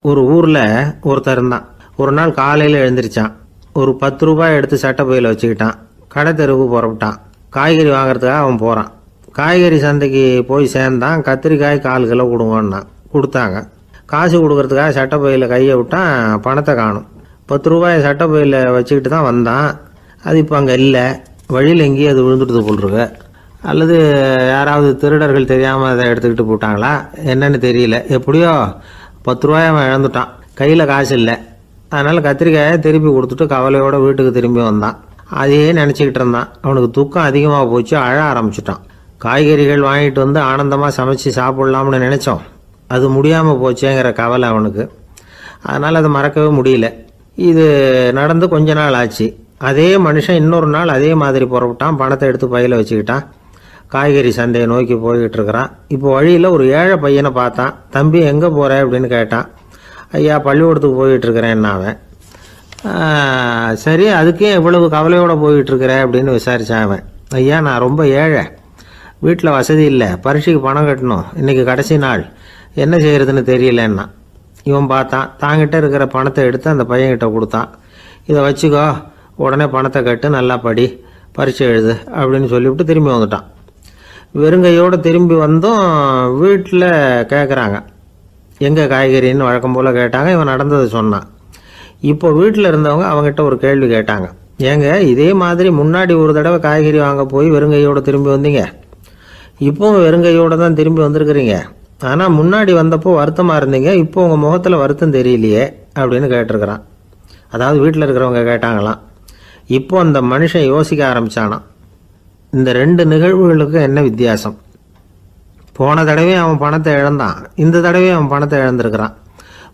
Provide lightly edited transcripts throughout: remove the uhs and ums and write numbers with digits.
ஒரு ஊரில் ஒருத்தர் இருந்தான். ஒரு நாள் காலையில் எழுந்திரிச்சான். ஒரு 10 ரூபாய் எடுத்து சட்டை பையில் வச்சுக்கிட்டான். கடை தெருவுக்கு புறப்பட்டான். காய்கறி வாங்குறதுக்காக அவன் போகிறான். காய்கறி சந்தைக்கு போய் சேர்ந்தான். கத்திரிக்காய் 4 கிலோ கொடுங்கன்னா கொடுத்தாங்க. காசு கொடுக்கறதுக்காக சட்டை பையில் கையை விட்டான். பணத்தை காணும். 10 ரூபாய் சட்டை பையில் வச்சுக்கிட்டு தான் வந்தான். அது இப்போ அங்கே இல்லை. வழியில் எங்கேயும் அது விழுந்துட்டு போட்டிருக்கு. அல்லது யாராவது திருடர்கள் தெரியாமல் அதை எடுத்துக்கிட்டு போட்டாங்களா என்னன்னு தெரியல. எப்படியோ 10 ரூபாய் அவன் இழந்துட்டான். கையில் காசு இல்லை. அதனால் கத்திரிக்காயை திருப்பி கொடுத்துட்டு கவலையோடு வீட்டுக்கு திரும்பி வந்தான். அதையே நினச்சிக்கிட்டு இருந்தான். அவனுக்கு துக்கம் அதிகமாக போச்சு. அழ ஆரம்பிச்சிட்டான். காய்கறிகள் வாங்கிட்டு வந்து ஆனந்தமாக சமைச்சு சாப்பிட்லாம்னு நினச்சோம். அது முடியாமல் போச்சேங்கிற கவலை அவனுக்கு. அதனால் அதை மறக்கவே முடியல. இது நடந்து கொஞ்ச நாள் ஆச்சு. அதே மனுஷன் இன்னொரு நாள் அதே மாதிரி புறப்பட்டான். பணத்தை எடுத்து பையில் வச்சுக்கிட்டான். காய்கறி சந்தையை நோக்கி போய்கிட்டு இருக்கிறான். இப்போ வழியில் ஒரு ஏழை பையனை பார்த்தான். தம்பி எங்கே போகிற அப்படின்னு கேட்டான். ஐயா பள்ளிக்கூடத்துக்கு போய்கிட்டு இருக்கிறேன் அவன். சரி அதுக்கே இவ்வளவு கவலையோடு போய்கிட்டுருக்கிற அப்படின்னு விசாரித்தான் அவன். ஐயா நான் ரொம்ப ஏழை, வீட்டில் வசதி இல்லை, பரீட்சைக்கு பணம் கட்டணும், இன்றைக்கி கடைசி நாள், என்ன செய்கிறதுன்னு தெரியலன்னா. இவன் பார்த்தான். தாங்கிட்ட இருக்கிற பணத்தை எடுத்து அந்த பையன்கிட்ட கொடுத்தான். இதை வச்சுக்கோ, உடனே பணத்தை கட்டு, நல்லா படி, பரீட்சை எழுது அப்படின்னு சொல்லிவிட்டு திரும்பி வந்துட்டான். வெறுங்கையோடு திரும்பி வந்தும் வீட்டில் கேட்குறாங்க எங்கே காய்கறின்னு வழக்கம் போல் கேட்டாங்க. இவன் நடந்ததை சொன்னான். இப்போ வீட்டில் இருந்தவங்க அவங்ககிட்ட ஒரு கேள்வி கேட்டாங்க. ஏங்க இதே மாதிரி முன்னாடி ஒரு தடவை காய்கறி வாங்க போய் வெறுங்கையோடு திரும்பி வந்தீங்க, இப்போவும் வெறுங்கையோடு தான் திரும்பி வந்திருக்கிறீங்க. ஆனால் முன்னாடி வந்தப்போ வருத்தமாக இருந்தீங்க, இப்போ உங்கள் முகத்தில் வருத்தம் தெரியலையே அப்படின்னு கேட்டிருக்கிறான். அதாவது வீட்டில் இருக்கிறவங்க கேட்டாங்களாம். இப்போ அந்த மனுஷன் யோசிக்க ஆரம்பித்தானான். இந்த 2 நிகழ்வுகளுக்கு என்ன வித்தியாசம்? போன தடவை அவன் பணத்தை இழந்தான், இந்த தடவை அவன் பணத்தை இழந்திருக்கிறான்.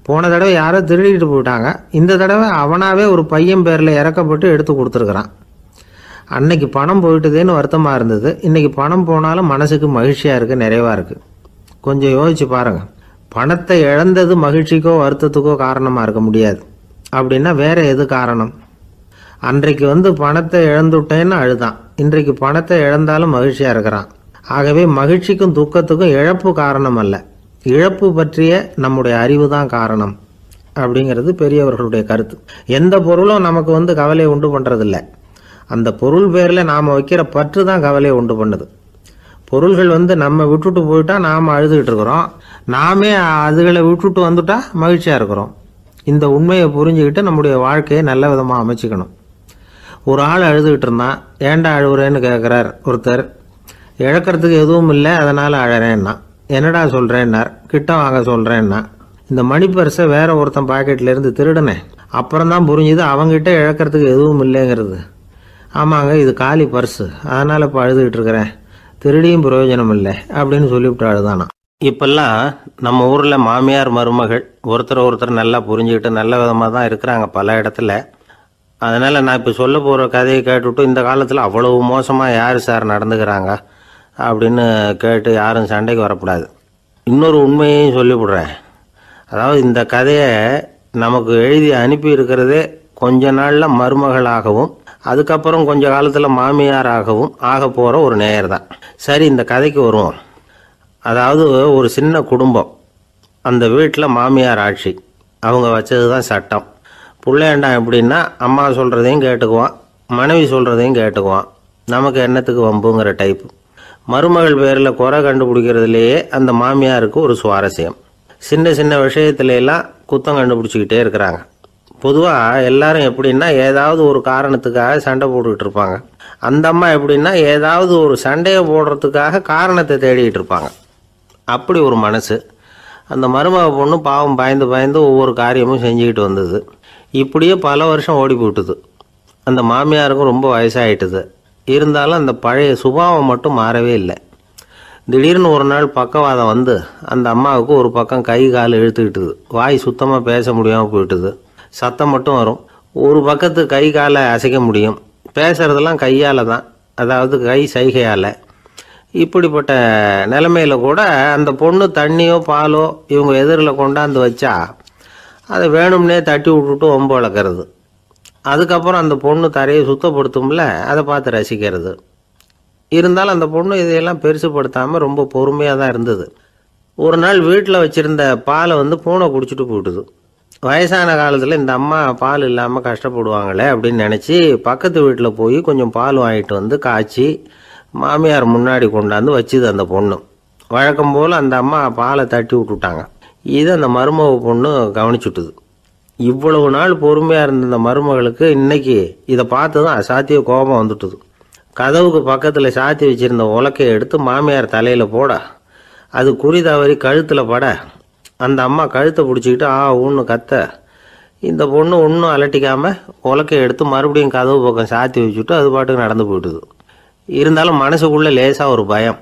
போன தடவை யாரோ திருடிட்டு போயிட்டாங்க, இந்த தடவை அவனாவே ஒரு பையன் பேரில் இறக்கப்பட்டு எடுத்து கொடுத்துருக்குறான். அன்னைக்கு பணம் போயிட்டுதேன்னு வருத்தமாக இருந்தது, இன்றைக்கி பணம் போனாலும் மனசுக்கு மகிழ்ச்சியாக இருக்குது, நிறைவாக இருக்குது. கொஞ்சம் யோசிச்சு பாருங்கள். பணத்தை இழந்தது மகிழ்ச்சிக்கோ வருத்தத்துக்கோ காரணமாக இருக்க முடியாது. அப்படின்னா வேற எது காரணம்? அன்றைக்கு பணத்தை இழந்துட்டேன்னு அழுதான், இன்றைக்கு பணத்தை இழந்தாலும் மகிழ்ச்சியாக இருக்கிறான். ஆகவே மகிழ்ச்சிக்கும் துக்கத்துக்கும் இழப்பு காரணம் அல்ல, இழப்பு பற்றிய நம்முடைய அறிவு தான் காரணம் அப்படிங்கிறது பெரியவர்களுடைய கருத்து. எந்த பொருளும் நமக்கு கவலையை உண்டு பண்ணுறதில்ல, அந்த பொருள் பேரில் நாம் வைக்கிற பற்று தான் கவலையை உண்டு பண்ணுது. பொருள்கள் நம்ம விட்டுட்டு போயிட்டா நாம் அழுதுகிட்டு இருக்கிறோம், நாமே அதுகளை விட்டுட்டு வந்துட்டா மகிழ்ச்சியாக இருக்கிறோம். இந்த உண்மையை புரிஞ்சுக்கிட்டு நம்முடைய வாழ்க்கையை நல்ல விதமாக அமைச்சிக்கணும். ஒரு ஆள் அழுதுகிட்டு இருந்தான். ஏன்டா அழுகுறேன்னு கேட்குறார் ஒருத்தர். இழக்கிறதுக்கு எதுவும் இல்லை அதனால் அழறேன்னா. என்னடா சொல்கிறேன்னார். கிட்ட வாங்க சொல்கிறேன்னா. இந்த மணி பர்ஸை வேற ஒருத்தன் பாக்கெட்லேருந்து திருடினேன், அப்புறம் தான் புரிஞ்சுது அவங்ககிட்ட இழக்கிறதுக்கு எதுவும் இல்லைங்கிறது. ஆமாங்க இது காலி பர்ஸு, அதனால் இப்போ அழுதுகிட்டு இருக்கிறேன், திருடியும் பிரயோஜனம் இல்லை அப்படின்னு சொல்லிவிட்டு அழுதானா. இப்பெல்லாம் நம்ம ஊரில் மாமியார் மருமகள் ஒருத்தர் நல்லா புரிஞ்சுக்கிட்டு நல்ல விதமாக தான் இருக்கிறாங்க பல இடத்துல. அதனால் நான் இப்போ சொல்ல போகிற கதையை கேட்டுவிட்டு இந்த காலத்தில் அவ்வளவு மோசமாக யார் சார் நடந்துக்கிறாங்க அப்படின்னு கேட்டு யாரும் சண்டைக்கு வரக்கூடாது. இன்னொரு உண்மையையும் சொல்லிவிடுறேன். அதாவது இந்த கதையை நமக்கு எழுதி அனுப்பி இருக்கிறதே கொஞ்ச நாளில் மருமகளாகவும் அதுக்கப்புறம் கொஞ்ச காலத்தில் மாமியாராகவும் ஆக போகிற ஒரு நேயர் தான். சரி இந்த கதைக்கு வருவோம். அதாவது ஒரு சின்ன குடும்பம், அந்த வீட்டில் மாமியார் ஆட்சி, அவங்க வச்சது தான் சட்டம். பிள்ளையாண்டான் எப்படின்னா அம்மா சொல்கிறதையும் கேட்டுக்குவான், மனைவி சொல்கிறதையும் கேட்டுக்குவான், நமக்கு என்னத்துக்கு வம்புங்கிற டைப்பு. மருமகள் பேரில் குறை கண்டுபிடிக்கிறதுலையே அந்த மாமியாருக்கு ஒரு சுவாரஸ்யம். சின்ன சின்ன விஷயத்துலாம் குத்தம் கண்டுபிடிச்சிக்கிட்டே இருக்கிறாங்க. பொதுவாக எல்லாரும் எப்படின்னா ஏதாவது ஒரு காரணத்துக்காக சண்டை போட்டுக்கிட்டு இருப்பாங்க. அந்த அம்மா எப்படின்னா ஏதாவது ஒரு சண்டையை போடுறதுக்காக காரணத்தை தேடிக்கிட்டு இருப்பாங்க. அப்படி ஒரு மனசு. அந்த மருமக பொண்ணு பாவம் பயந்து பயந்து ஒவ்வொரு காரியமும் செஞ்சுக்கிட்டு வந்தது. இப்படியே பல வருஷம் ஓடி போட்டுது. அந்த மாமியாருக்கும் ரொம்ப வயசாகிட்டுது. இருந்தாலும் அந்த பழைய சுபாவம் மட்டும் மாறவே இல்லை. திடீர்னு ஒரு நாள் பக்கவாதம் வந்து அந்த அம்மாவுக்கு ஒரு பக்கம் கை கால் இழுத்துக்கிட்டுது. வாய் சுத்தமாக பேச முடியாமல் போயிட்டுது. சத்தம் மட்டும் வரும். ஒரு பக்கத்து கை காலை அசைக்க முடியும், பேசுறதெல்லாம் கையால் தான், அதாவது கை சைகையால். இப்படிப்பட்ட நிலைமையில கூட அந்த பொண்ணு தண்ணியோ பாலோ இவங்க எதிரில் கொண்டாந்து வச்சா அதை வேணும்னே தட்டி விட்டுட்டு ஒம்பு வளர்க்குறது. அதுக்கப்புறம் அந்த பொண்ணு தரையை சுத்தப்படுத்தும்ல, அதை பார்த்து ரசிக்கிறது. இருந்தாலும் அந்த பொண்ணு இதையெல்லாம் பெருசுப்படுத்தாமல் ரொம்ப பொறுமையாக தான் இருந்தது. ஒரு நாள் வீட்டில் வச்சுருந்த பாலை பூனை குடிச்சிட்டு போட்டுது. வயசான காலத்தில் இந்த அம்மா பால் இல்லாமல் கஷ்டப்படுவாங்களே அப்படின்னு நினச்சி பக்கத்து வீட்டில் போய் கொஞ்சம் பால் வாங்கிட்டு காய்ச்சி மாமியார் முன்னாடி கொண்டாந்து வச்சுது அந்த பொண்ணு. வழக்கம் போல் அந்த அம்மா பாலை தட்டி விட்டுட்டாங்க. இது அந்த மருமக பொண்ணு கவனிச்சுட்டுது. இவ்வளவு நாள் பொறுமையாக இருந்த இந்த மருமகளுக்கு இன்னைக்கு இதை பார்த்து தான் அசாத்திய கோபம் வந்துட்டுது. கதவுக்கு பக்கத்தில் சாத்தி வச்சுருந்த உலக்கையை எடுத்து மாமியார் தலையில் போட அது குறி தவறி கழுத்தில் பட அந்த அம்மா கழுத்தை பிடிச்சிக்கிட்டு ஊன்னு கத்த இந்த பொண்ணு ஒன்றும் அலட்டிக்காமல் உலக்கையை எடுத்து மறுபடியும் கதவு பக்கம் சாத்தி வச்சுட்டு அது பாட்டுக்கு நடந்து போயிட்டுது. இருந்தாலும் மனசுக்குள்ளே லேசாக ஒரு பயம்.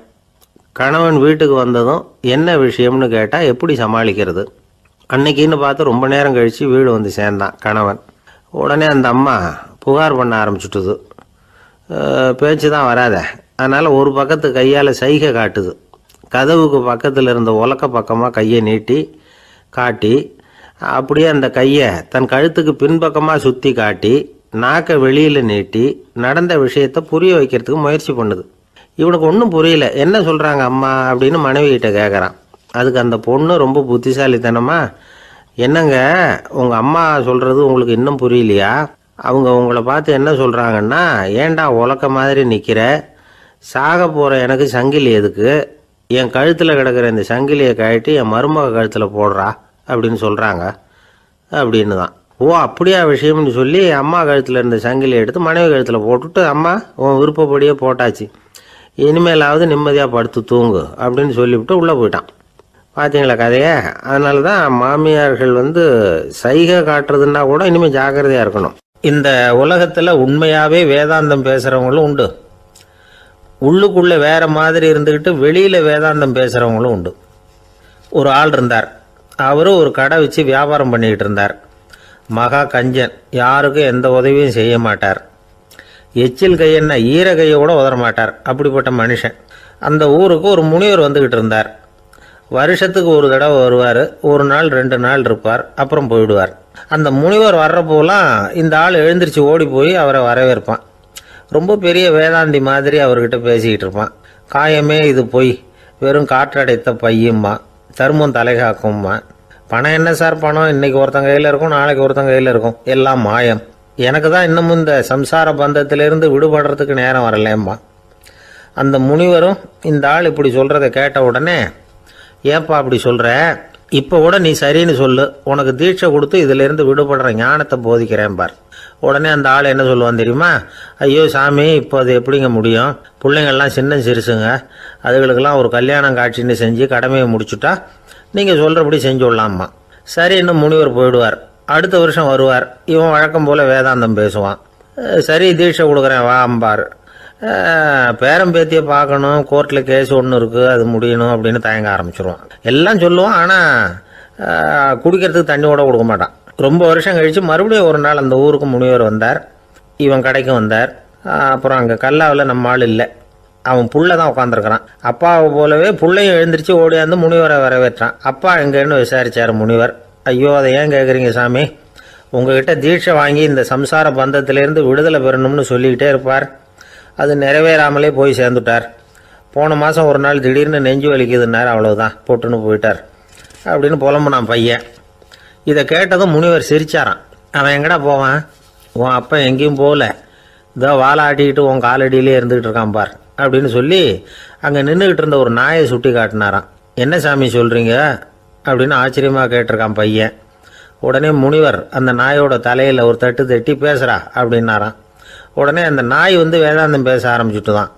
கணவன் வீட்டுக்கு வந்ததும் என்ன விஷயம்னு கேட்டால் எப்படி சமாளிக்கிறது? அன்னைக்குன்னு பார்த்து ரொம்ப நேரம் கழித்து வீடு சேர்ந்தான் கணவன். உடனே அந்த அம்மா புகார் பண்ண ஆரம்பிச்சுட்டுது. பேச்சு தான் வராத, அதனால் ஒரு பக்கத்து கையால் சைகை காட்டுது. கதவுக்கு பக்கத்தில் இருந்த உலக்க பக்கமாக கையை நீட்டி காட்டி அப்படியே அந்த கையை தன் கழுத்துக்கு பின்பக்கமாக சுற்றி காட்டி நாக்கை வெளியில் நீட்டி நடந்த விஷயத்தை புரிய வைக்கிறதுக்கு முயற்சி பண்ணுது. இவனுக்கு ஒன்றும் புரியல. என்ன சொல்கிறாங்க அம்மா அப்படின்னு மனைவிகிட்ட கேட்குறான். அதுக்கு அந்த பொண்ணு ரொம்ப புத்திசாலித்தனமா, என்னங்க உங்கள் அம்மா சொல்கிறது உங்களுக்கு இன்னும் புரியலையா? அவங்க உங்களை பார்த்து என்ன சொல்கிறாங்கன்னா, ஏண்டா உலக்க மாதிரி நிற்கிற, சாக போகிற எனக்கு சங்கிலி எதுக்கு, என் கழுத்தில் கிடக்கிற இந்த சங்கிலியை கழட்டி என் மருமக கழுத்தில் போடுறா அப்படின்னு சொல்கிறாங்க அப்படின்னு தான். ஓ அப்படியா விஷயம்னு சொல்லி அம்மா கழுத்தில் இருந்த சங்கிலியை எடுத்து மனைவி கழுத்தில் போட்டுட்டு, அம்மா உன் விருப்பப்படியே போட்டாச்சு, இனிமேலாவது நிம்மதியாக படுத்து தூங்கு அப்படின்னு சொல்லிவிட்டு உள்ளே போயிட்டான். பார்த்தீங்களா கதையை? அதனால தான் மாமியார்கள் சைகை காட்டுறதுன்னா கூட இனிமேல் ஜாக்கிரதையாக இருக்கணும். இந்த உலகத்தில் உண்மையாகவே வேதாந்தம் பேசுகிறவங்களும் உண்டு, உள்ளுக்குள்ளே வேற மாதிரி இருந்துக்கிட்டு வெளியில் வேதாந்தம் பேசுகிறவங்களும் உண்டு. ஒரு ஆள் இருந்தார். அவரும் ஒரு கடை வச்சு வியாபாரம் பண்ணிக்கிட்டு இருந்தார். மகா கஞ்சன், யாருக்கும் எந்த உதவியும் செய்ய மாட்டார். எச்சில் கையென்ன ஈர கையை கூட உதற மாட்டார். அப்படிப்பட்ட மனுஷன். அந்த ஊருக்கு ஒரு முனிவர் வந்துக்கிட்டு இருந்தார். வருஷத்துக்கு ஒரு தடவை வருவார். ஒரு நாள் 2 நாள் இருப்பார், அப்புறம் போயிடுவார். அந்த முனிவர் வர்றப்போலாம் இந்த ஆள் எழுந்திரிச்சு ஓடி போய் அவரை வரவேற்பான். ரொம்ப பெரிய வேதாந்தி மாதிரி அவர்கிட்ட பேசிக்கிட்டு இருப்பான். காயமே இது பொய், வெறும் காற்றடைத்த பையும்மா, தர்மம் தலைகாக்கும்மா, பணம் என்ன சார் பணம், இன்னைக்கு ஒருத்தன் கையில் இருக்கும், நாளைக்கு ஒருத்தன் கையில் இருக்கும், எல்லாம் மாயம், எனக்கு தான் இன்னமும் இந்த சம்சார பந்தத்திலிருந்து விடுபடுறதுக்கு நேரம் வரலேம்மா. அந்த முனிவரும் இந்த ஆள் இப்படி சொல்கிறத கேட்ட உடனே, ஏப்பா அப்படி சொல்கிற, இப்போ கூட நீ சரின்னு சொல்லு, உனக்கு தீட்சை கொடுத்து இதிலிருந்து விடுபடுற ஞானத்தை போதிக்கிறேன் பார். உடனே அந்த ஆள் என்ன சொல்லுவான் தெரியுமா? ஐயோ சாமி, இப்போ அது எப்படிங்க முடியும், பிள்ளைங்கள்லாம் சின்ன சிறுசுங்க, அதுகளுக்கெல்லாம் ஒரு கல்யாணம் காட்சின்னு செஞ்சு கடமையை முடிச்சுட்டா நீங்கள் சொல்கிறபடி செஞ்சு விடலாம்மா. சரி, இன்னும் முனிவர் போயிடுவார். அடுத்த வருஷம் வருவார். இவன் வழக்கம் போல் வேதாந்தம் பேசுவான். சரி தீட்சை கொடுக்குறேன் வா அம்பார். பேரம்பேத்தியை பார்க்கணும், கோர்ட்டில் கேஸ் ஒன்று இருக்குது, அது முடியணும் அப்படின்னு தயங்க ஆரம்பிச்சிருவான். எல்லாம் சொல்லுவான், ஆனால் குடிக்கிறதுக்கு தண்ணி கூட கொடுக்க மாட்டான். ரொம்ப வருஷம் கழித்து மறுபடியும் ஒரு நாள் அந்த ஊருக்கு முனிவர் வந்தார். இவன் கடைக்கும் வந்தார். அப்புறம் அங்கே கல்லாவில் நம்ம ஆள் இல்லை, அவன் புள்ள தான் உட்காந்துருக்கிறான். அப்பாவை போலவே புள்ளையும் எழுந்திரிச்சு ஓடியாந்து முனிவரை வரவேற்றான். அப்பா எங்கன்னு விசாரிச்சார் முனிவர். ஐயோ அதை ஏன் கேட்குறீங்க சாமி, உங்ககிட்ட தீட்சை வாங்கி இந்த சம்சார பந்தத்திலேருந்து விடுதலை பெறணும்னு சொல்லிக்கிட்டே இருப்பார், அது நிறைவேறாமலே போய் சேர்ந்துட்டார். போன மாதம் ஒரு நாள் திடீர்னு நெஞ்சு வலிக்குதுன்னார், அவ்வளோதான் போட்டுன்னு போயிட்டார் அப்படின்னு புலம்புனான் பையன். இதை கேட்டதும் முனிவர் சிரிச்சாரான். அவன் எங்கடா போவான், உன் அப்பா எங்கேயும் போகல, இதோ வாழை ஆட்டிக்கிட்டு உன் காலடியிலே இருந்துக்கிட்டு இருக்கான் பார் அப்படின்னு சொல்லி அங்கே நின்றுக்கிட்டு இருந்த ஒரு நாயை சுட்டி காட்டினாரான். என்ன சாமி சொல்கிறீங்க அப்படின்னு ஆச்சரியமாக கேட்டிருக்கான் பையன். உடனே முனிவர் அந்த நாயோட தலையில் ஒரு தட்டு தட்டி பேசுகிறா அப்படின்னாரான். உடனே அந்த நாய் வேதாந்தம் பேச ஆரம்பிச்சுட்டு தான்.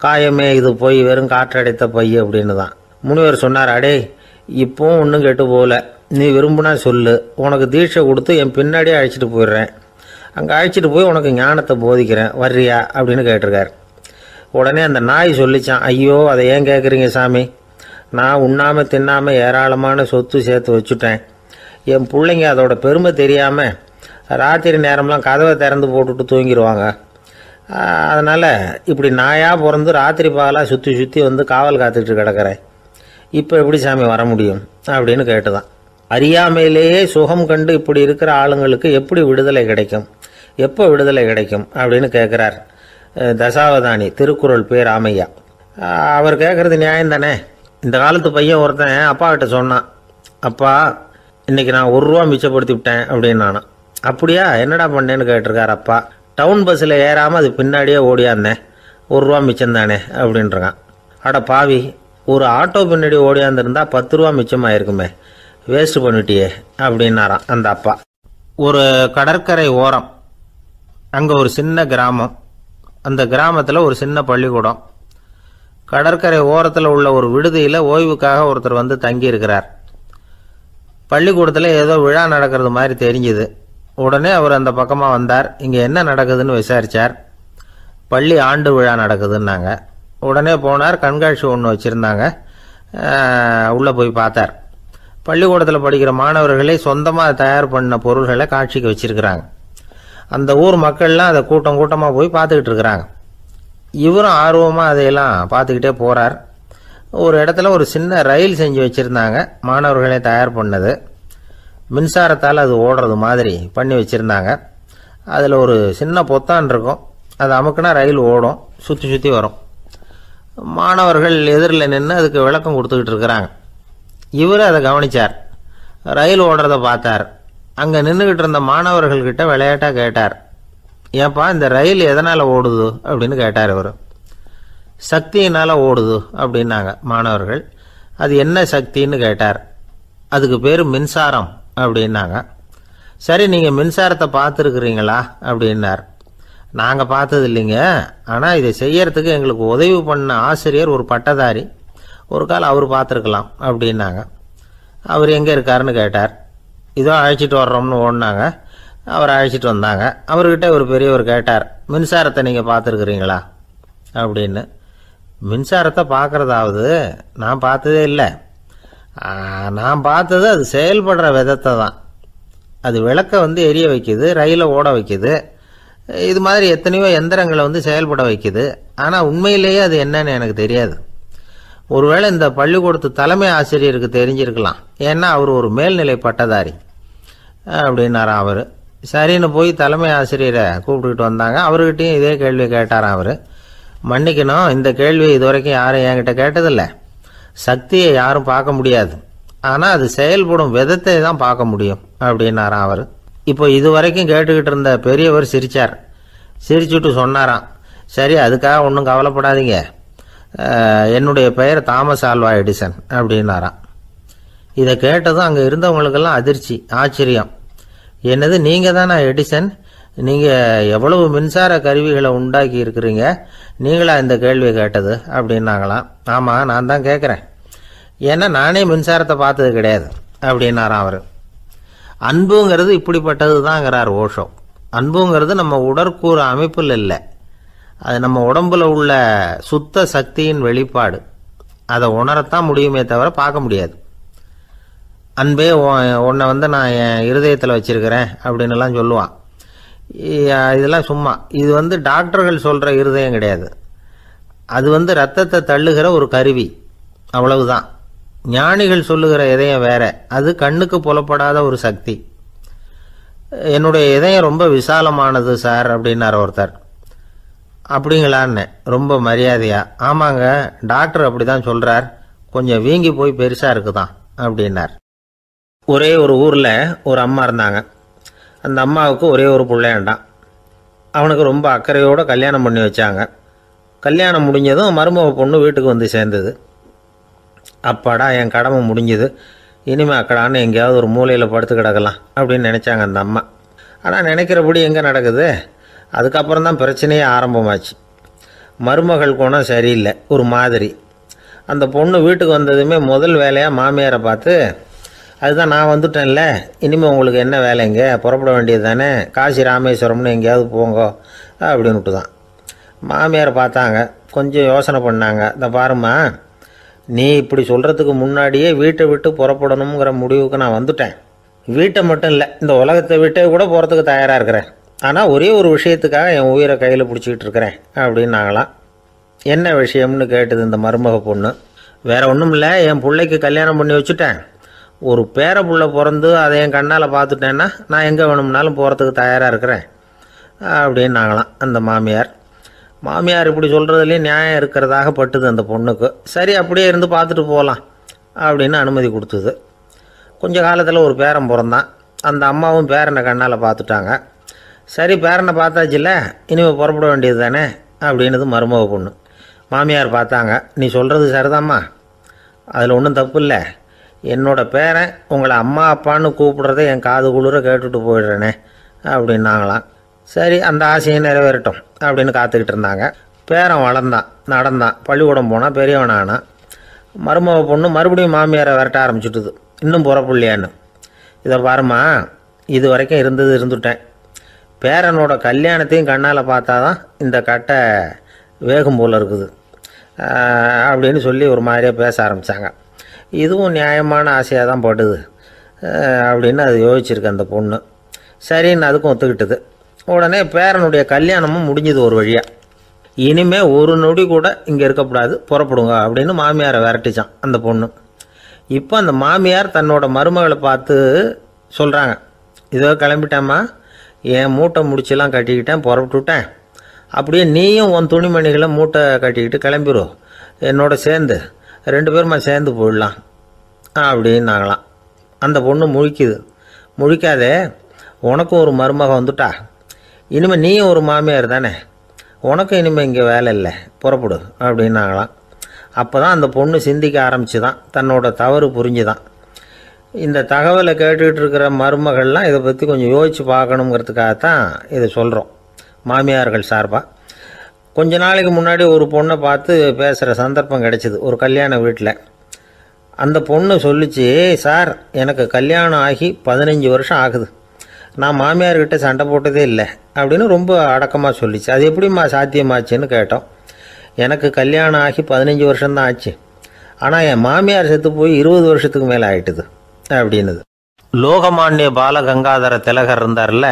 காயமே இது போய் வெறும் காற்றடைத்த பை அப்படின்னு தான். முனிவர் சொன்னார், அடே இப்போவும் ஒன்றும் கெட்டு போகல, நீ விரும்புனா சொல்லு, உனக்கு தீட்சை கொடுத்து என் பின்னாடியே அழைச்சிட்டு போயிடுறேன், அங்கே அழைச்சிட்டு போய் உனக்கு ஞானத்தை போதிக்கிறேன், வர்றியா அப்படின்னு கேட்டிருக்கார். உடனே அந்த நாய் சொல்லிச்சான், ஐயோ அதை ஏன் கேட்குறீங்க சாமி, நான் உண்ணாமல் தின்னாமல் ஏராளமான சொத்து சேர்த்து வச்சுட்டேன், என் பிள்ளைங்க அதோட பெருமை தெரியாமல் ராத்திரி நேரம்லாம் கதவை திறந்து போட்டுட்டு தூங்கிடுவாங்க, அதனால் இப்படி நாயாக பிறந்து ராத்திரி பகலாக சுற்றி சுற்றி காவல் காத்துக்கிட்டு கிடக்கிறேன், இப்போ எப்படி சாமி வர முடியும் அப்படின்னு கேட்டுதான். அறியாமையிலேயே சுகம் கண்டு இப்படி இருக்கிற ஆளுங்களுக்கு எப்படி விடுதலை கிடைக்கும், எப்போ விடுதலை கிடைக்கும் அப்படின்னு கேட்குறார் தசாவதானி திருக்குறள் பேர் ராமையா. அவர் கேட்குறது நியாயம் தானே. இந்த காலத்து பையன் ஒருத்தன் அப்பா கிட்ட சொன்னான், அப்பா இன்றைக்கி நான் ₹1 மிச்சப்படுத்தி விட்டேன் அப்படின்னு. நானும் அப்படியா என்னடா பண்ணேன்னு கேட்டிருக்கார் அப்பா. டவுன் பஸ்ஸில் ஏறாமல் அது பின்னாடியே ஓடியாந்தேன், ₹1 மிச்சம் தானே அப்படின்றான். அட பாவி, ஒரு ஆட்டோ பின்னாடி ஓடியாந்துருந்தா ₹10 மிச்சமாயிருக்குமே, வேஸ்ட் பண்ணிட்டியே அப்படின்னாராம் அந்த அப்பா. ஒரு கடற்கரை ஓரம், அங்கே ஒரு சின்ன கிராமம். அந்த கிராமத்தில் ஒரு சின்ன பள்ளிக்கூடம். கடற்கரை ஓரத்தில் உள்ள ஒரு விடுதியில் ஓய்வுக்காக ஒருத்தர் வந்து தங்கியிருக்கிறார். பள்ளிக்கூடத்தில் ஏதோ விழா நடக்கிறது மாதிரி தெரிஞ்சுது. உடனே அவர் அந்த பக்கமாக வந்தார். இங்கே என்ன நடக்குதுன்னு விசாரித்தார். பள்ளி ஆண்டு விழா நடக்குதுன்னாங்க. உடனே போனார். கண்காட்சி ஒன்று வச்சுருந்தாங்க. உள்ளே போய் பார்த்தார். பள்ளிக்கூடத்தில் படிக்கிற மாணவர்களே சொந்தமாக தயார் பண்ண பொருள்களை காட்சிக்கு வச்சுருக்கிறாங்க. அந்த ஊர் மக்கள்லாம் அதை கூட்டம் கூட்டமாக போய் பார்த்துக்கிட்டு இருக்கிறாங்க. இவரும் ஆர்வமாக அதையெல்லாம் பார்த்துக்கிட்டே போகிறார். ஒரு இடத்துல ஒரு சின்ன ரயில் செஞ்சு வச்சுருந்தாங்க, மாணவர்களே தயார் பண்ணது. மின்சாரத்தால் அது ஓடுறது மாதிரி பண்ணி வச்சுருந்தாங்க. அதில் ஒரு சின்ன பொத்தான் இருக்கும், அது அமுக்குனா ரயில் ஓடும், சுற்றி சுற்றி வரும். மாணவர்கள் எதிரில் நின்று அதுக்கு விளக்கம் கொடுத்துக்கிட்டு இருக்கிறாங்க. இவர் அதை கவனித்தார். ரயில் ஓடுறத பார்த்தார். அங்கே நின்றுக்கிட்டு இருந்த மாணவர்கள்கிட்ட விளையாட்டாக கேட்டார், ஏப்பா இந்த ரயில் எதனால் ஓடுது அப்படின்னு கேட்டார் இவர். சக்தியினால் ஓடுது அப்படின்னாங்க மாணவர்கள். அது என்ன சக்தின்னு கேட்டார். அதுக்கு பேர் மின்சாரம் அப்படின்னாங்க. சரி, நீங்கள் மின்சாரத்தை பார்த்துருக்குறீங்களா அப்படின்னார். நாங்கள் பார்த்தது இல்லைங்க, ஆனால் இதை செய்யறதுக்கு எங்களுக்கு உதவி பண்ண ஆசிரியர் ஒரு பட்டதாரி, ஒரு கால் அவர் பார்த்துருக்கலாம் அப்படின்னாங்க. அவர் எங்கே இருக்காருன்னு கேட்டார். இதோ அழைச்சிட்டு வர்றோம்னு ஓடினாங்க. அவரை அழைச்சிட்டு வந்தாங்க. அவர்கிட்ட ஒரு பெரியவர் கேட்டார், மின்சாரத்தை நீங்கள் பார்த்துருக்குறீங்களா அப்படின்னு. மின்சாரத்தை பார்க்குறதாவது நான் பார்த்ததே இல்லை. நான் பார்த்தது அது செயல்படுற விதத்தை தான். அது விளக்கை வந்து எரிய வைக்குது, ரயிலை ஓட வைக்குது, இது மாதிரி எத்தனையோ எந்திரங்களை வந்து செயல்பட வைக்குது. ஆனால் உண்மையிலேயே அது என்னன்னு எனக்கு தெரியாது. ஒருவேளை இந்த பள்ளிக்கூடத்து தலைமை ஆசிரியருக்கு தெரிஞ்சிருக்கலாம், ஏன்னா அவர் ஒரு மேல்நிலை பட்டதாரி அப்படின்னாராம் அவர். சரின்னு போய் தலைமை ஆசிரியரை கூப்பிட்டுக்கிட்டு வந்தாங்க. அவர்கிட்டையும் இதே கேள்வியை கேட்டாராம் அவர். மன்னிக்கணும், இந்த கேள்வியை இதுவரைக்கும் யாரும் என்கிட்ட கேட்டதில்லை. சக்தியை யாரும் பார்க்க முடியாது, ஆனால் அது செயல்படும் விதத்தை தான் பார்க்க முடியும் அப்படின்னாராம் அவர். இப்போ இதுவரைக்கும் கேட்டுக்கிட்டு இருந்த பெரியவர் சிரித்தார். சிரிச்சுட்டு சொன்னாராம், சரி அதுக்காக ஒன்றும் கவலைப்படாதீங்க, என்னுடைய பெயர் தாமஸ் ஆல்வா எடிசன் அப்படின்னாராம். இதை கேட்டதும் அங்கே இருந்தவங்களுக்கெல்லாம் அதிர்ச்சி, ஆச்சரியம். என்னது, நீங்கள் தானா எடிசன்? நீங்கள் எவ்வளவு மின்சார கருவிகளை உண்டாக்கி இருக்கிறீங்க, நீங்களா இந்த கேள்வியை கேட்டது அப்படின்னாங்களாம். ஆமாம், நான் தான் கேட்குறேன், ஏன்னா நானே மின்சாரத்தை பார்த்தது கிடையாது அப்படின்னாராம் அவர். அன்புங்கிறது இப்படிப்பட்டது தாங்கிறார் ஓஷோ. அன்புங்கிறது நம்ம உடற்கூறு அமைப்பில் இல்லை, அது நம்ம உடம்புல உள்ள சுத்த சக்தியின் வெளிப்பாடு. அதை உணரத்தான் முடியுமே தவிர பார்க்க முடியாது. அன்பே உன்னை வந்து நான் என் இருதயத்தில் வச்சிருக்கிறேன் அப்படின்னுலாம் சொல்லுவான். இதெல்லாம் சும்மா. இது வந்து டாக்டர்கள் சொல்கிற இருதயம் கிடையாது. அது வந்து ரத்தத்தை தள்ளுகிற ஒரு கருவி, அவ்வளவுதான். ஞானிகள் சொல்லுகிற இதயம் வேற, அது கண்ணுக்கு புலப்படாத ஒரு சக்தி. என்னுடைய இதயம் ரொம்ப விசாலமானது சார் அப்படின்னார் ஒருத்தர். அப்படிங்களான்னு ரொம்ப மரியாதையா, ஆமாங்க டாக்டர் அப்படி தான் சொல்கிறார், கொஞ்சம் வீங்கி போய் பெருசாக இருக்குதான் அப்படின்னார். ஒரே ஒரு ஊரில் ஒரு அம்மா இருந்தாங்க. அந்த அம்மாவுக்கு ஒரே ஒரு பிள்ளையாண்டான். அவனுக்கு ரொம்ப அக்கறையோடு கல்யாணம் பண்ணி வச்சாங்க. கல்யாணம் முடிஞ்சதும் மருமக பொண்ணு வீட்டுக்கு வந்து சேர்ந்தது. அப்பாடா என் கடமை முடிஞ்சுது, இனிமேல் அக்கடான்னு எங்கேயாவது ஒரு மூலையில் படுத்து கிடக்கலாம் அப்படின்னு நினச்சாங்க அந்த அம்மா. ஆனால் நினைக்கிறபடி எங்கே நடக்குது? அதுக்கப்புறம் தான் பிரச்சனையே ஆரம்பமாச்சு. மருமகள் குணம் சரியில்லை, ஒரு மாதிரி. அந்த பொண்ணு வீட்டுக்கு வந்ததுமே முதல் வேலையாக மாமியாரை பார்த்து, அதுதான் நான் வந்துட்டேன்ல, இனிமேல் உங்களுக்கு என்ன வேலைங்க, புறப்பட வேண்டியது தானே, காசி ராமேஸ்வரம்னு எங்கேயாவது போங்க அப்படின்னுட்டு தான். மாமியாரை பார்த்தாங்க, கொஞ்சம் யோசனை பண்ணாங்க. இந்த பாருமா, நீ இப்படி சொல்கிறதுக்கு முன்னாடியே வீட்டை விட்டு புறப்படணுங்கிற முடிவுக்கு நான் வந்துட்டேன். வீட்டை மட்டும் இல்லை, இந்த உலகத்தை விட்டே கூட போகிறதுக்கு தயாராக இருக்கிறேன். ஆனால் ஒரே ஒரு விஷயத்துக்காக என் உயிரை கையில் பிடிச்சிக்கிட்டு இருக்கிறேன் அப்படின்னாங்களாம். என்ன விஷயம்னு கேட்டது இந்த மருமக பொண்ணு. வேற ஒன்றும் இல்லை, என் பிள்ளைக்கு கல்யாணம் பண்ணி வச்சுட்டேன். ஒரு பேர புள்ள பிறந்து அதை என் கண்ணால் பார்த்துட்டேன்னா நான் எங்கே வேணும்னாலும் போகிறதுக்கு தயாராக இருக்கிறேன் அப்படின்னாங்களாம் அந்த மாமியார். மாமியார் இப்படி சொல்கிறதுலேயும் நியாயம் இருக்கிறதாக பட்டுது அந்த பொண்ணுக்கு. சரி அப்படியே இருந்து பார்த்துட்டு போகலாம் அப்படின்னு அனுமதி கொடுத்தது. கொஞ்ச காலத்தில் ஒரு பேரன் பிறந்தான். அந்த அம்மாவும் பேரனை கண்ணால் பார்த்துட்டாங்க. சரி பேரனை பார்த்தாச்சுல்ல, இனிமேல் புறப்பட வேண்டியது தானே அப்படின்னது மருமக பொண்ணு. மாமியார் பார்த்தாங்க. நீ சொல்கிறது சரிதாம்மா, அதில் ஒன்றும் தப்பு இல்லை. என்னோட பேரன் உங்களை அம்மா அப்பான்னு கூப்பிடுறத என் காது குளிர கேட்டுட்டு போயிடுறேனே அப்படின்னாங்களாம். சரி அந்த ஆசையை நிறைவேறட்டும் அப்படின்னு காத்துக்கிட்டு இருந்தாங்க. பேரன் வளர்ந்தான், நடந்தான், பள்ளிக்கூடம் போனால் பெரியவனானான். மருமக பொண்ணு மறுபடியும் மாமியாரை விரட்ட ஆரம்பிச்சுட்டுது, இன்னும் புறப்புள்ளையான்னு. இதை பாருமா, இது வரைக்கும் இருந்துட்டேன். பேரனோட கல்யாணத்தையும் கண்ணால் பார்த்தா தான் இந்த கட்டை வேகும் போல் இருக்குது அப்படின்னு சொல்லி ஒரு மாதிரியாக பேச ஆரம்பித்தாங்க. இதுவும் நியாயமான ஆசையாக தான் படுது அப்படின்னு அது யோசிச்சிருக்கு அந்த பொண்ணு. சரின்னு அதுக்கும் ஒத்துக்கிட்டது. உடனே பேரனுடைய கல்யாணமும் முடிஞ்சது ஒரு வழியாக. இனிமேல் ஒரு நொடி கூட இங்கே இருக்கக்கூடாது, புறப்படுங்க அப்படின்னு மாமியாரை விரட்டிச்சான் அந்த பொண்ணு. இப்போ அந்த மாமியார் தன்னோட மருமகளை பார்த்து சொல்கிறாங்க, இதோ கிளம்பிட்டேம்மா, என் மூட்டை முடிச்செல்லாம் கட்டிக்கிட்டேன், புறப்பட்டுவிட்டேன். அப்படியே நீயும் உன் துணிமணிகளை மூட்டை கட்டிக்கிட்டு கிளம்பிடும் என்னோட சேர்ந்து, 2 பேருமா சேர்ந்து போயிடலாம் அப்படின்னாங்களாம். அந்த பொண்ணு முழிக்குது. முழிக்காதே, உனக்கும் ஒரு மருமக வந்துட்டா, இனிமேல் நீயும் ஒரு மாமியார் தானே, உனக்கும் இனிமேல் இங்கே வேலை இல்லை, புறப்படு அப்படின்னாங்களாம். அப்போ தான் அந்த பொண்ணு சிந்திக்க ஆரம்பிச்சு தான், தன்னோட தவறு புரிஞ்சுதான். இந்த தகவலை கேட்டுக்கிட்டு இருக்கிற மருமகள்லாம் இதை பற்றி கொஞ்சம் யோசித்து பார்க்கணுங்கிறதுக்காகத்தான் இதை சொல்கிறோம் மாமியார்கள் சார்பாக. கொஞ்ச நாளைக்கு முன்னாடி ஒரு பொண்ணை பார்த்து பேசுகிற சந்தர்ப்பம் கிடைச்சிது ஒரு கல்யாண வீட்டில். அந்த பொண்ணு சொல்லிச்சு, சார் எனக்கு கல்யாணம் ஆகி 15 வருஷம் ஆகுது, நான் மாமியார்கிட்ட சண்டை போட்டதே இல்லை அப்படின்னு ரொம்ப அடக்கமாக சொல்லிச்சு. அது எப்படிம்மா சாத்தியமாச்சுன்னு கேட்டோம். எனக்கு கல்யாணம் ஆகி 15 வருஷம்தான் ஆச்சு, ஆனால் என் மாமியார் செத்து போய் 20 வருஷத்துக்கு மேலே ஆயிட்டுது அப்படின்னுது. லோகமானிய பாலகங்காதர திலகர் இருந்தார்ல,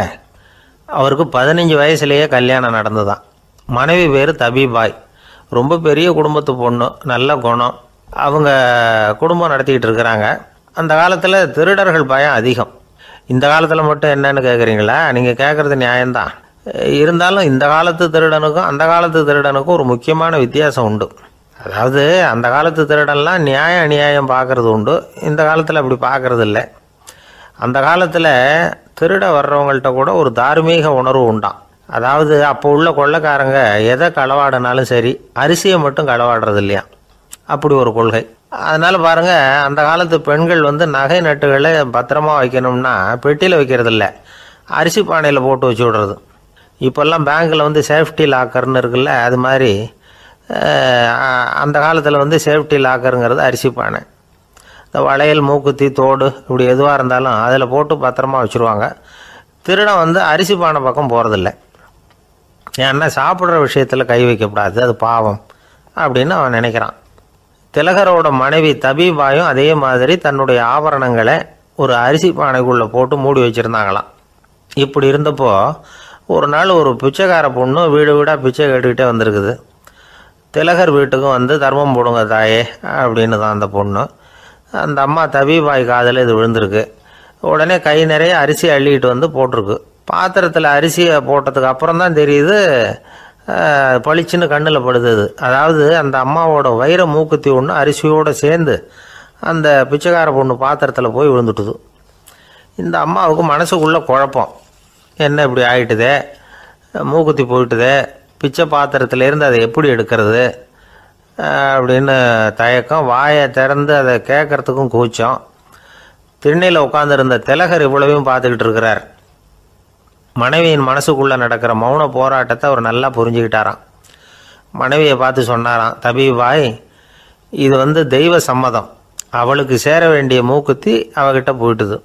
அவருக்கு 15 வயசுலேயே கல்யாணம் நடந்துதான். மனைவி பேர் தபிபாய். ரொம்ப பெரிய குடும்பத்து பொண்ணு, நல்ல குணம். அவங்க குடும்பம் நடத்திக்கிட்டு இருக்கிறாங்க. அந்த காலத்தில் திருடர்கள் பயம் அதிகம். இந்த காலத்தில் மட்டும் என்னன்னு கேட்குறீங்களா? நீங்கள் கேட்குறது நியாயம்தான். இருந்தாலும் இந்த காலத்து திருடனுக்கும் அந்த காலத்து திருடனுக்கும் ஒரு முக்கியமான வித்தியாசம் உண்டு. அதாவது அந்த காலத்து திருடன்லாம் நியாயம் அநியாயம் பார்க்குறது உண்டு, இந்த காலத்தில் அப்படி பார்க்குறது இல்லை. அந்த காலத்தில் திருட வர்றவங்கள்ட்ட கூட ஒரு தார்மீக உணர்வு உண்டாம். அதாவது அப்போ உள்ள கொள்ளைக்காரங்க எதை களவாடினாலும் சரி, அரிசியை மட்டும் களவாடுறது இல்லையா, அப்படி ஒரு கொள்கை. அதனால் பாருங்கள், அந்த காலத்து பெண்கள் நகை நட்டுகளை பத்திரமா வைக்கணும்னா பெட்டியில் வைக்கிறது இல்லை, அரிசி பானையில் போட்டு வச்சு விடுறது. இப்போல்லாம் பேங்க்கில் சேஃப்டி லாக்கர்னு இருக்குல்ல, அது மாதிரி அந்த காலத்தில் சேஃப்டி லாக்கருங்கிறது அரிசி பானை. இந்த வளையல், மூக்குத்தி, தோடு இப்படி எதுவாக இருந்தாலும் அதில் போட்டு பத்திரமா வச்சுருவாங்க. திருடன் அரிசி பானை பக்கம் போகிறதில்ல. ஏன்னா சாப்பிட்ற விஷயத்தில் கை வைக்கக்கூடாது, அது பாவம் அப்படின்னு அவன் நினைக்கிறான். திலகரோட மனைவி தபிபாயும் அதே மாதிரி தன்னுடைய ஆபரணங்களை ஒரு அரிசி பானைக்குள்ளே போட்டு மூடி வச்சுருந்தாங்களாம். இப்படி இருந்தப்போ ஒரு நாள் ஒரு பிச்சைக்கார பொண்ணு வீடு வீடாக பிச்சை கேட்டுக்கிட்டே வந்திருக்குது. திலகர் வீட்டுக்கும் தர்மம் போடுங்க தாயே அப்படின்னு தான் அந்த பொண்ணு. அந்த அம்மா தபிபாய் காதில் இது விழுந்திருக்கு. உடனே கை நிறைய அரிசி அள்ளிக்கிட்டு போட்டிருக்கு. பாத்திரத்தில் அரிசியை போட்டதுக்கு அப்புறம் தான் தெரியுது, பளிச்சுன்னு கண்ணில் படுது. அதாவது அந்த அம்மாவோட வைர மூக்குத்தி ஒன்று அரிசியோடு சேர்ந்து அந்த பிச்சைக்கார பொண்ணு பாத்திரத்தில் போய் விழுந்துட்டுது. இந்த அம்மாவுக்கு மனசுக்குள்ளே குழப்பம், என்ன இப்படி ஆகிட்டுதே, மூக்குத்தி போயிட்டுதே, பிச்சை பாத்திரத்துலேருந்து அதை எப்படி எடுக்கிறது அப்படின்னு தயக்கம். வாயை திறந்து அதை கேட்குறதுக்கும் கூச்சம். திண்ணையில் உட்காந்துருந்த திலகர் இவ்வளவையும் பார்த்துக்கிட்டு இருக்கிறார். மனைவியின் மனசுக்குள்ளே நடக்கிற மௌன போராட்டத்தை அவர் நல்லா புரிஞ்சுக்கிட்டாராம். மனைவியை பார்த்து சொன்னாராம், தபிபாய், இது தெய்வ சம்மதம், அவளுக்கு சேர வேண்டிய மூக்குத்தி அவகிட்ட போயிட்டுது,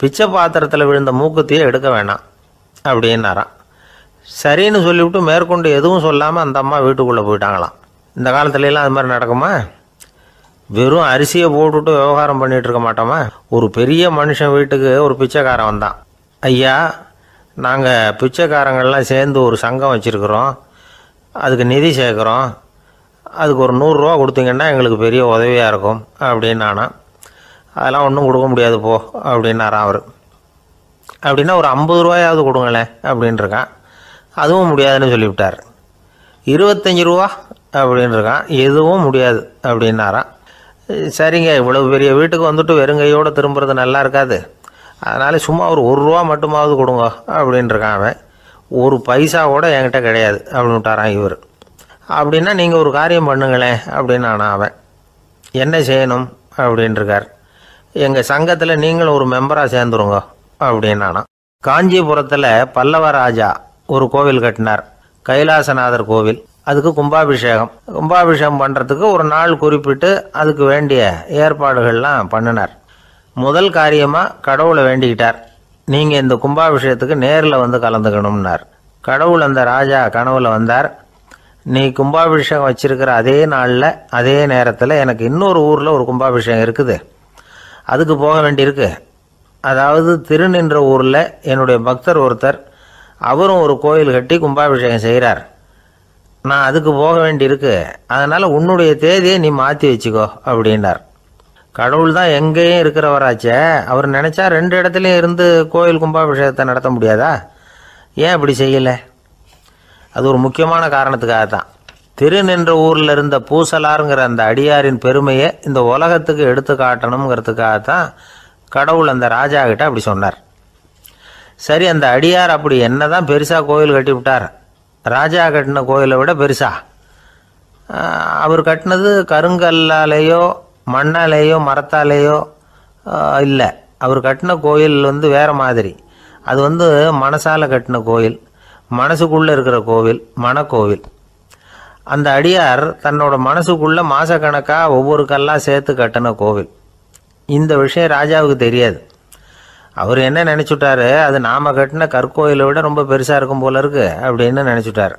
பிச்சை பாத்திரத்தில் விழுந்த மூக்குத்தியை எடுக்க வேணாம் அப்படின்னாராம். சரின்னு சொல்லிவிட்டு மேற்கொண்டு எதுவும் சொல்லாமல் அந்த அம்மா வீட்டுக்குள்ளே போயிட்டாங்களாம். இந்த காலத்துலலாம் அது மாதிரி நடக்குமா? வெறும் அரிசியை போட்டுவிட்டு விவகாரம் பண்ணிகிட்டு இருக்க மாட்டோமா? ஒரு பெரிய மனுஷன் வீட்டுக்கு ஒரு பிச்சைக்காரன் வந்தான். ஐயா, நாங்கள் பிச்சைக்காரங்கள்லாம் சேர்ந்து ஒரு சங்கம் வச்சுருக்குறோம், அதுக்கு நிதி சேர்க்குறோம், அதுக்கு ஒரு 100 ரூபா கொடுத்தீங்கன்னா எங்களுக்கு பெரிய உதவியாக இருக்கும் அப்படின்னானா. அதெல்லாம் ஒன்றும் கொடுக்க முடியாது போ அப்படின்னாரான் அவர். அப்படின்னா ஒரு 50 ரூபாயாவது கொடுங்களேன் அப்படின்ட்டுருக்கான். அதுவும் முடியாதுன்னு சொல்லிவிட்டார். 25 ரூபா அப்படின்னு இருக்கான். எதுவும் முடியாது அப்படின்னாராம். சரிங்க, இவ்வளவு பெரிய வீட்டுக்கு வந்துட்டு வெறுங்கையோடு திரும்புறது நல்லா இருக்காது, அதனால சும்மா ஒரு ரூபா மட்டுமாவது கொடுங்க அப்படின்னு இருக்கான் அவன். ஒரு பைசா கூட என்கிட்ட கிடையாது அப்படின்னு விட்டாரான் இவர். அப்படின்னா நீங்கள் ஒரு காரியம் பண்ணுங்களேன் அப்படின்னானா அவன். என்ன செய்யணும் அப்படின்னு இருக்கார். எங்கள் சங்கத்தில் நீங்களும் ஒரு மெம்பராக சேர்ந்துருங்க அப்படின்னானா. காஞ்சிபுரத்தில் பல்லவ ராஜா ஒரு கோவில் கட்டினார், கைலாசநாதர் கோவில். அதுக்கு கும்பாபிஷேகம் பண்ணுறதுக்கு ஒரு நாள் குறிப்பிட்டு அதுக்கு வேண்டிய ஏற்பாடுகள்லாம் பண்ணினார். முதல் காரியமாக கடவுளை வேண்டிக்கிட்டார், நீங்கள் இந்த கும்பாபிஷேகத்துக்கு நேரில் வந்து கலந்துக்கணும்னார். கடவுள் அந்த ராஜா கனவுல வந்தார். நீ கும்பாபிஷேகம் வச்சிருக்கிற அதே நாளில் அதே நேரத்தில் எனக்கு இன்னொரு ஊரில் ஒரு கும்பாபிஷேகம் இருக்குது, அதுக்கு போக வேண்டியிருக்கு. அதாவது திருநின்ற ஊரில் என்னுடைய பக்தர் ஒருத்தர், அவரும் ஒரு கோயில் கட்டி கும்பாபிஷேகம் செய்கிறார், நான் அதுக்கு போக வேண்டியிருக்கு, அதனால் உன்னுடைய தேதியை நீ மாற்றி வச்சுக்கோ அப்படின்னார். கடவுள் தான் எங்கேயும் இருக்கிறவராச்சே, அவர் நினச்சா 2 இடத்துலையும் இருந்து கோயில் கும்பாபிஷேகத்தை நடத்த முடியாதா? ஏன் அப்படி செய்யலை? அது ஒரு முக்கியமான காரணத்துக்காகத்தான். திருநின்ற ஊரில் இருந்த பூசலாருங்கிற அந்த அடியாரின் பெருமையை இந்த உலகத்துக்கு எடுத்து காட்டணுங்கிறதுக்காகத்தான் கடவுள் அந்த ராஜா கிட்ட அப்படி சொன்னார். சரி, அந்த அடியார் அப்படி என்னதான் பெருசாக கோயில் கட்டி விட்டார்? ராஜா கட்டின கோயிலை விட பெருசா? அவர் கட்டினது கருங்கல்லாலேயோ மண்ணாலேயோ மரத்தாலேயோ இல்லை. அவர் கட்டின கோயில் வேறு மாதிரி. அது மனசால் கட்டின கோயில், மனசுக்குள்ளே இருக்கிற கோவில், மனக்கோவில். அந்த அடியார் தன்னோட மனசுக்குள்ளே மாதக்கணக்காக ஒவ்வொரு கல்லாக சேர்த்து கட்டின கோவில். இந்த விஷயம் ராஜாவுக்கு தெரியாது. அவர் என்ன நினச்சிட்டாரு, அது நாம் கட்டின கற்கோயிலை விட ரொம்ப பெருசாக இருக்கும் போல இருக்கு அப்படின்னு நினச்சிட்டார்.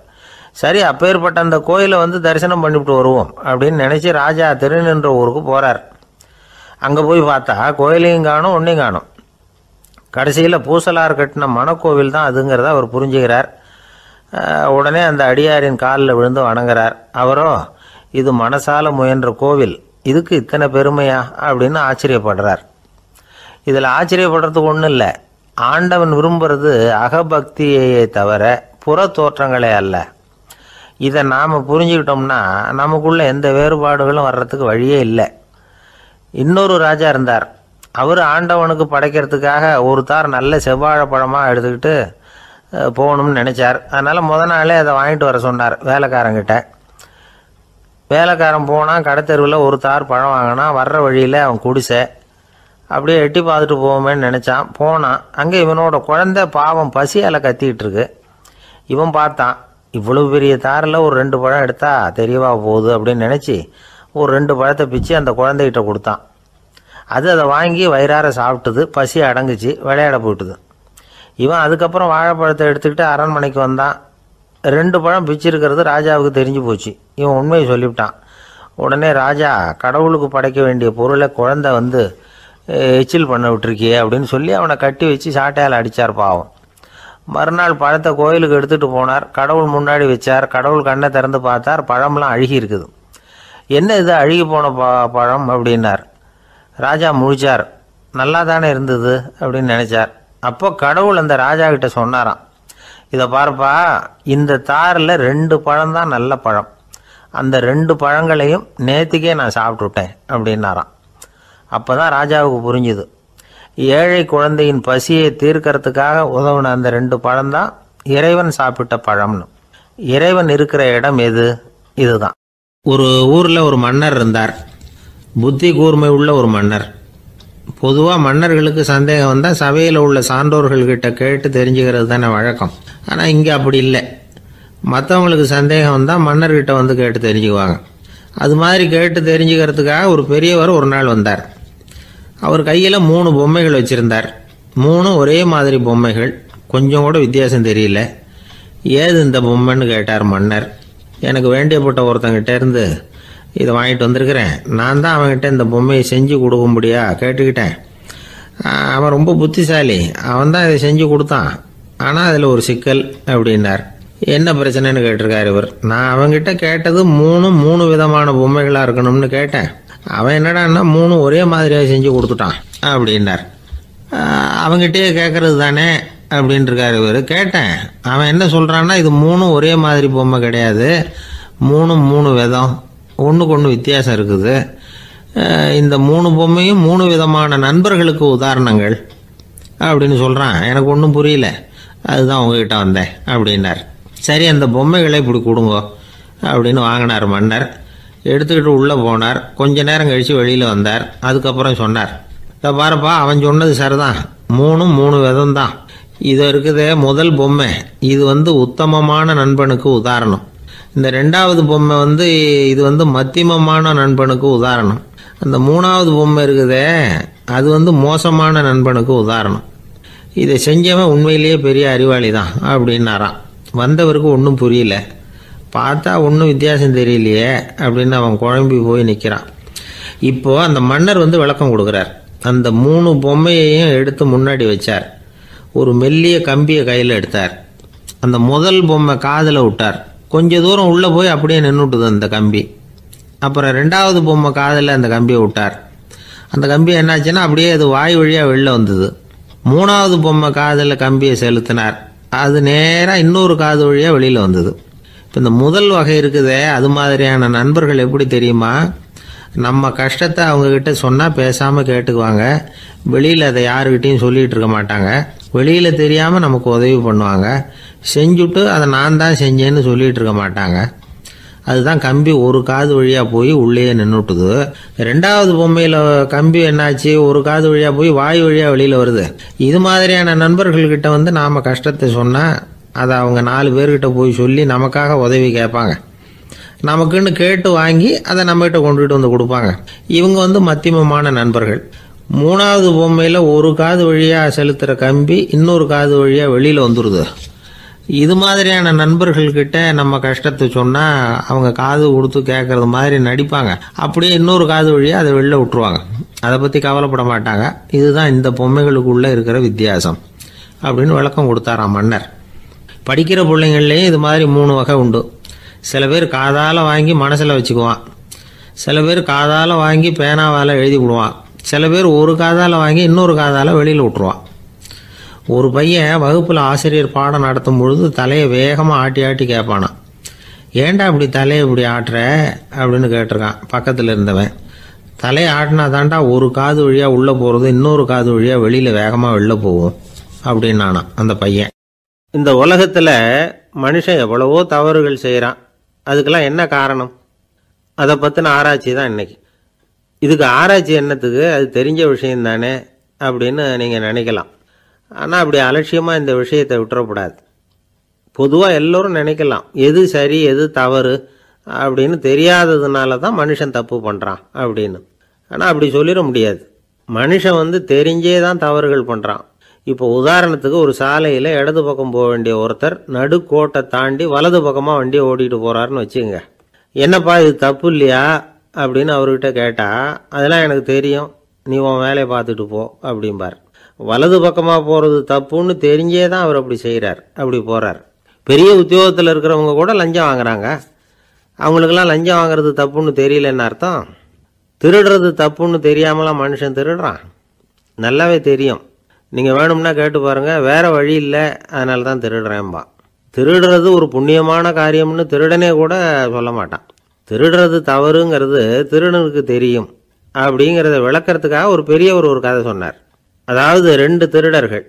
சரி, அப்பேற்பட்ட அந்த கோயிலை தரிசனம் பண்ணிவிட்டு வருவோம் அப்படின்னு நினச்சி ராஜா திருநின்ற ஊருக்கு போகிறார். அங்கே போய் பார்த்தா கோயிலையும் காணும், ஒன்றையும் காணும். கடைசியில் பூசலார் கட்டின மனக்கோவில் தான் அதுங்கிறத அவர் புரிஞ்சுக்கிறார். உடனே அந்த அடியாரின் காலில் விழுந்து வணங்குறார். அவரோ, இது மனசால முயன்ற கோவில், இதுக்கு இத்தனை பெருமையா அப்படின்னு ஆச்சரியப்படுறார். இதில் ஆச்சரியப்படுறதுக்கு ஒன்றும் இல்லை. ஆண்டவன் விரும்புறது அகபக்தியையே தவிர புற தோற்றங்களே அல்ல. இதை நாம் புரிஞ்சுக்கிட்டோம்னா நமக்குள்ள எந்த வேறுபாடுகளும் வர்றதுக்கு வழியே இல்லை. இன்னொரு ராஜா இருந்தார். அவர் ஆண்டவனுக்கு படைக்கிறதுக்காக ஒரு தார் நல்ல செவ்வாழைப்பழமாக எடுத்துக்கிட்டு போகணும்னு நினச்சார். அதனால் நாளே அதை வாங்கிட்டு வர சொன்னார் வேலைக்காரங்கிட்ட. வேலைக்காரன் போனால் கடைத்தெருவில் ஒரு தார் பழம் வாங்கினான். வர்ற வழியில் அவன் குடிசை அப்படியே எட்டி பார்த்துட்டு போவோமேன்னு நினச்சான். போனான். அங்கே இவனோட குழந்தை பாவம் பசியால் கத்திக்கிட்டு இருக்கு. இவன் பார்த்தான், இவ்வளவு பெரிய தாரில் ஒரு 2 பழம் எடுத்தா தெரியவா போகுது அப்படின்னு நினச்சி ஒரு 2 பழத்தை பிச்சு அந்த குழந்தைகிட்ட கொடுத்தான். அதை வாங்கி வயிறார சாப்பிட்டுது. பசி அடங்குச்சு, விளையாட போயிட்டுது. இவன் அதுக்கப்புறம் வாழைப்பழத்தை எடுத்துக்கிட்டு அரண்மனைக்கு வந்தான். 2 பழம் பிச்சிருக்கிறது ராஜாவுக்கு தெரிஞ்சு போச்சு. இவன் உண்மையை சொல்லிவிட்டான். உடனே ராஜா, கடவுளுக்கு படைக்க வேண்டிய பொருளை குழந்தை எச்சில் பண்ண விட்டுருக்கியே அப்படின்னு சொல்லி அவனை கட்டி வச்சு சாட்டையால் அடித்தார் பாவம். மறுநாள் பழத்தை கோயிலுக்கு எடுத்துகிட்டு போனார். கடவுள் முன்னாடி வச்சார். கடவுள் கண்ணை திறந்து பார்த்தார், பழம்லாம் அழுகி இருக்குது. என்ன இது அழுகி போன பழம் அப்படின்னார். ராஜா முழிச்சார். நல்லா தானே இருந்தது அப்படின்னு நினச்சார். அப்போ கடவுள் அந்த ராஜா கிட்ட சொன்னாராம், இதை பார்ப்பா, இந்த தாரில் 2 பழம் தான் நல்ல பழம், அந்த 2 பழங்களையும் நேற்றுக்கே நான் சாப்பிட்டுட்டேன் அப்படின்னாராம். அப்போ தான் ராஜாவுக்கு புரிஞ்சுது, ஏழை குழந்தையின் பசியை தீர்க்கறதுக்காக உதவுன அந்த 2 பழம்தான் இறைவன் சாப்பிட்ட பழம்னு. இறைவன் இருக்கிற இடம் எது? இதுதான். ஒரு ஊரில் ஒரு மன்னர் இருந்தார். புத்தி கூர்மை உள்ள ஒரு மன்னர். பொதுவாக மன்னர்களுக்கு சந்தேகம் வந்தால் சபையில் உள்ள சான்றோர்கள்கிட்ட கேட்டு தெரிஞ்சுக்கிறது தானே வழக்கம். ஆனால் இங்கே அப்படி இல்லை. மற்றவங்களுக்கு சந்தேகம் வந்தால் மன்னர்கிட்ட கேட்டு தெரிஞ்சுக்குவாங்க. அது மாதிரி கேட்டு தெரிஞ்சுக்கிறதுக்காக ஒரு பெரியவர் ஒரு நாள் வந்தார். அவர் கையில் 3 பொம்மைகள் வச்சுருந்தார். 3 ஒரே மாதிரி பொம்மைகள், கொஞ்சம் கூட வித்தியாசம் தெரியல. ஏது இந்த பொம்மைன்னு கேட்டார் மன்னர். எனக்கு வேண்டியப்பட்ட ஒருத்தங்கிட்ட இருந்து இதை வாங்கிட்டு வந்திருக்கிறேன். நான் தான் அவன்கிட்ட இந்த பொம்மையை செஞ்சு கொடுக்கும்படியா கேட்டுக்கிட்டேன். அவன் ரொம்ப புத்திசாலி, அவன் தான் இதை செஞ்சு கொடுத்தான். ஆனால் அதில் ஒரு சிக்கல் அப்படின்னார். என்ன பிரச்சனைன்னு கேட்டிருக்கார் இவர். நான் அவன்கிட்ட கேட்டது 3 விதமான பொம்மைகளாக இருக்கணும்னு கேட்டேன். அவன் என்னடான்னா 3 ஒரே மாதிரியாக செஞ்சு கொடுத்துட்டான் அப்படின்னார். அவங்ககிட்டயே கேட்கறது தானே அப்படின்னு இருக்காரு இவர். கேட்டேன், அவன் என்ன சொல்கிறான்னா, இது மூணும் ஒரே மாதிரி பொம்மை கிடையாது, மூணும் மூணு விதம், ஒன்றுக்கு ஒன்று வித்தியாசம் இருக்குது. இந்த மூணு பொம்மையும் மூணு விதமான நண்பர்களுக்கு உதாரணங்கள் அப்படின்னு சொல்கிறான். எனக்கு ஒன்றும் புரியல, அதுதான் உங்ககிட்ட வந்தேன் அப்படின்னார். சரி, அந்த பொம்மைகளை இப்படி கொடுங்க அப்படின்னு வாங்கினார் மன்னர். எடுத்துக்கிட்டு உள்ளே போனார். கொஞ்ச நேரம் கழித்து வெளியில் வந்தார். அதுக்கப்புறம் சொன்னார், இதை பாருப்பா, அவன் சொன்னது சரிதான், மூணும் மூணு விதம் தான். இது இருக்குதே முதல் பொம்மை, இது உத்தமமான நண்பனுக்கு உதாரணம். இந்த ரெண்டாவது பொம்மை இது மத்தியமமான நண்பனுக்கு உதாரணம். அந்த மூணாவது பொம்மை இருக்குதே அது மோசமான நண்பனுக்கு உதாரணம். இதை செஞ்சவன் உண்மையிலேயே பெரிய அறிவாளி தான் அப்படின்னாராம். வந்தவருக்கு ஒன்றும் புரியல. பார்த்தா ஒன்றும் வித்தியாசம் தெரியலையே அப்படின்னு அவன் குழம்பி போய் நிற்கிறான். இப்போது அந்த மன்னர் விளக்கம் கொடுக்குறார். அந்த மூணு பொம்மையையும் எடுத்து முன்னாடி வச்சார். ஒரு மெல்லிய கம்பியை கையில் எடுத்தார். அந்த முதல் பொம்மை காதில் விட்டார். கொஞ்ச தூரம் உள்ளே போய் அப்படியே நின்றுட்டுது அந்த கம்பி. அப்புறம் ரெண்டாவது பொம்மை காதில் அந்த கம்பியை விட்டார். அந்த கம்பி என்னாச்சுன்னா அப்படியே அது வாய் வழியாக வெளில வந்தது. மூணாவது பொம்மை காதில் கம்பியை செலுத்தினார். அது நேராக இன்னொரு காது வழியாக வெளியில் வந்தது. இப்போ இந்த முதல் வகை இருக்குதே, அது மாதிரியான நண்பர்கள் எப்படி தெரியுமா? நம்ம கஷ்டத்தை அவங்கக்கிட்ட சொன்னால் பேசாமல் கேட்டுக்குவாங்க. வெளியில் அதை யாருக்கிட்டையும் சொல்லிகிட்டு இருக்க மாட்டாங்க. வெளியில் தெரியாமல் நமக்கு உதவி பண்ணுவாங்க. செஞ்சுட்டு அதை நான் தான் செஞ்சேன்னு சொல்லிகிட்டு இருக்க மாட்டாங்க. அதுதான் கம்பி ஒரு காது வழியாக போய் உள்ளேயே நின்றுட்டுது. ரெண்டாவது பொம்மையில் கம்பி என்னாச்சு, ஒரு காது வழியாக போய் வாய் வழியாக வெளியில் வருது. இது மாதிரியான நண்பர்கள்கிட்ட நாம் கஷ்டத்தை சொன்னால் அதை அவங்க 4 பேர்கிட்ட போய் சொல்லி நமக்காக உதவி கேட்பாங்க. நமக்குன்னு கேட்டு வாங்கி அதை நம்மகிட்ட கொண்டுகிட்டு கொடுப்பாங்க. இவங்க மத்தியமமான நண்பர்கள். மூணாவது பொம்மையில் ஒரு காது வழியாக செலுத்துகிற கம்பி இன்னொரு காது வழியாக வெளியில் வந்துடுது. இது மாதிரியான நண்பர்கள்கிட்ட நம்ம கஷ்டத்தை சொன்னால் அவங்க காது கொடுத்து கேட்குறது மாதிரி நடிப்பாங்க. அப்படியே இன்னொரு காது வழியாக அதை வெளில விட்டுருவாங்க. அதை பற்றி கவலைப்பட மாட்டாங்க. இதுதான் இந்த பொம்மைகளுக்குள்ளே இருக்கிற வித்தியாசம் அப்படின்னு விளக்கம் கொடுத்தாராம் மன்னர். படிக்கிற பிள்ளைங்கள்லேயும் இது மாதிரி 3 வகை உண்டு. சில பேர் காதால் வாங்கி மனசில் வச்சுக்குவான். சில பேர் காதால் வாங்கி பேனாவால் எழுதி விடுவான். சில பேர் ஒரு காதால் வாங்கி இன்னொரு காதால் வெளியில் விட்டுருவான். ஒரு பையன் வகுப்பில் ஆசிரியர் பாடம் நடத்தும் பொழுது தலையை வேகமாக ஆட்டி ஆட்டி கேட்பானான். ஏன்டா இப்படி தலையை இப்படி ஆட்டுற அப்படின்னு கேட்டிருக்கான் பக்கத்தில் இருந்தவன். தலையை ஆட்டினா தாண்டா ஒரு காது வழியாக உள்ளே போகிறது, இன்னொரு காது வழியாக வெளியில் வேகமாக வெளில போகும் அப்படின்னானா அந்த பையன். இந்த உலகத்தில் மனுஷன் எவ்வளவோ தவறுகள் செய்கிறான். அதுக்கெல்லாம் என்ன காரணம்? அதை பற்றின ஆராய்ச்சி தான் இன்றைக்கி. இதுக்கு ஆராய்ச்சி என்னத்துக்கு, அது தெரிஞ்ச விஷயம் தானே அப்படின்னு நீங்கள் நினைக்கலாம். ஆனால் அப்படி அலட்சியமாக இந்த விஷயத்தை விட்டுறக்கூடாது. பொதுவாக எல்லோரும் நினைக்கலாம் எது சரி எது தவறு அப்படின்னு தெரியாததுனால தான் மனுஷன் தப்பு பண்ணுறான் அப்படின்னு. ஆனால் அப்படி சொல்லிட முடியாது. மனுஷன் தெரிஞ்சே தான் தவறுகள் பண்ணுறான். இப்போ உதாரணத்துக்கு ஒரு சாலையில் இடது பக்கம் போக வேண்டிய ஒருத்தர் நடுக்கோட்டை தாண்டி வலது பக்கமாக வண்டியை ஓட்டிகிட்டு போகிறாருன்னு வச்சுக்கோங்க. என்னப்பா இது தப்பு இல்லையா அப்படின்னு அவர்கிட்ட கேட்டால், அதெல்லாம் எனக்கு தெரியும், நீ உன் வேலையை பார்த்துட்டு போ அப்படிம்பார். வலது பக்கமாக போகிறது தப்புன்னு தெரிஞ்சே தான் அவர் அப்படி செய்கிறார், அப்படி போகிறார். பெரிய உத்தியோகத்தில் இருக்கிறவங்க கூட லஞ்சம் வாங்குறாங்க. அவங்களுக்கெல்லாம் லஞ்சம் வாங்குறது தப்புன்னு தெரியலன்னு அர்த்தம். திருடுறது தப்புன்னு தெரியாமலாம் மனுஷன் திருடுறான். நல்லாவே தெரியும். நீங்கள் வேணும்னா கேட்டு பாருங்கள், வேறு வழி இல்லை அதனால தான் திருடுறேன்பா. திருடுறது ஒரு புண்ணியமான காரியம்னு திருடனே கூட சொல்ல மாட்டான். திருடுறது தவறுங்கிறது திருடனுக்கு தெரியும் அப்படிங்கிறத விளக்கிறதுக்காக ஒரு பெரியவர் ஒரு கதை சொன்னார். அதாவது 2 திருடர்கள்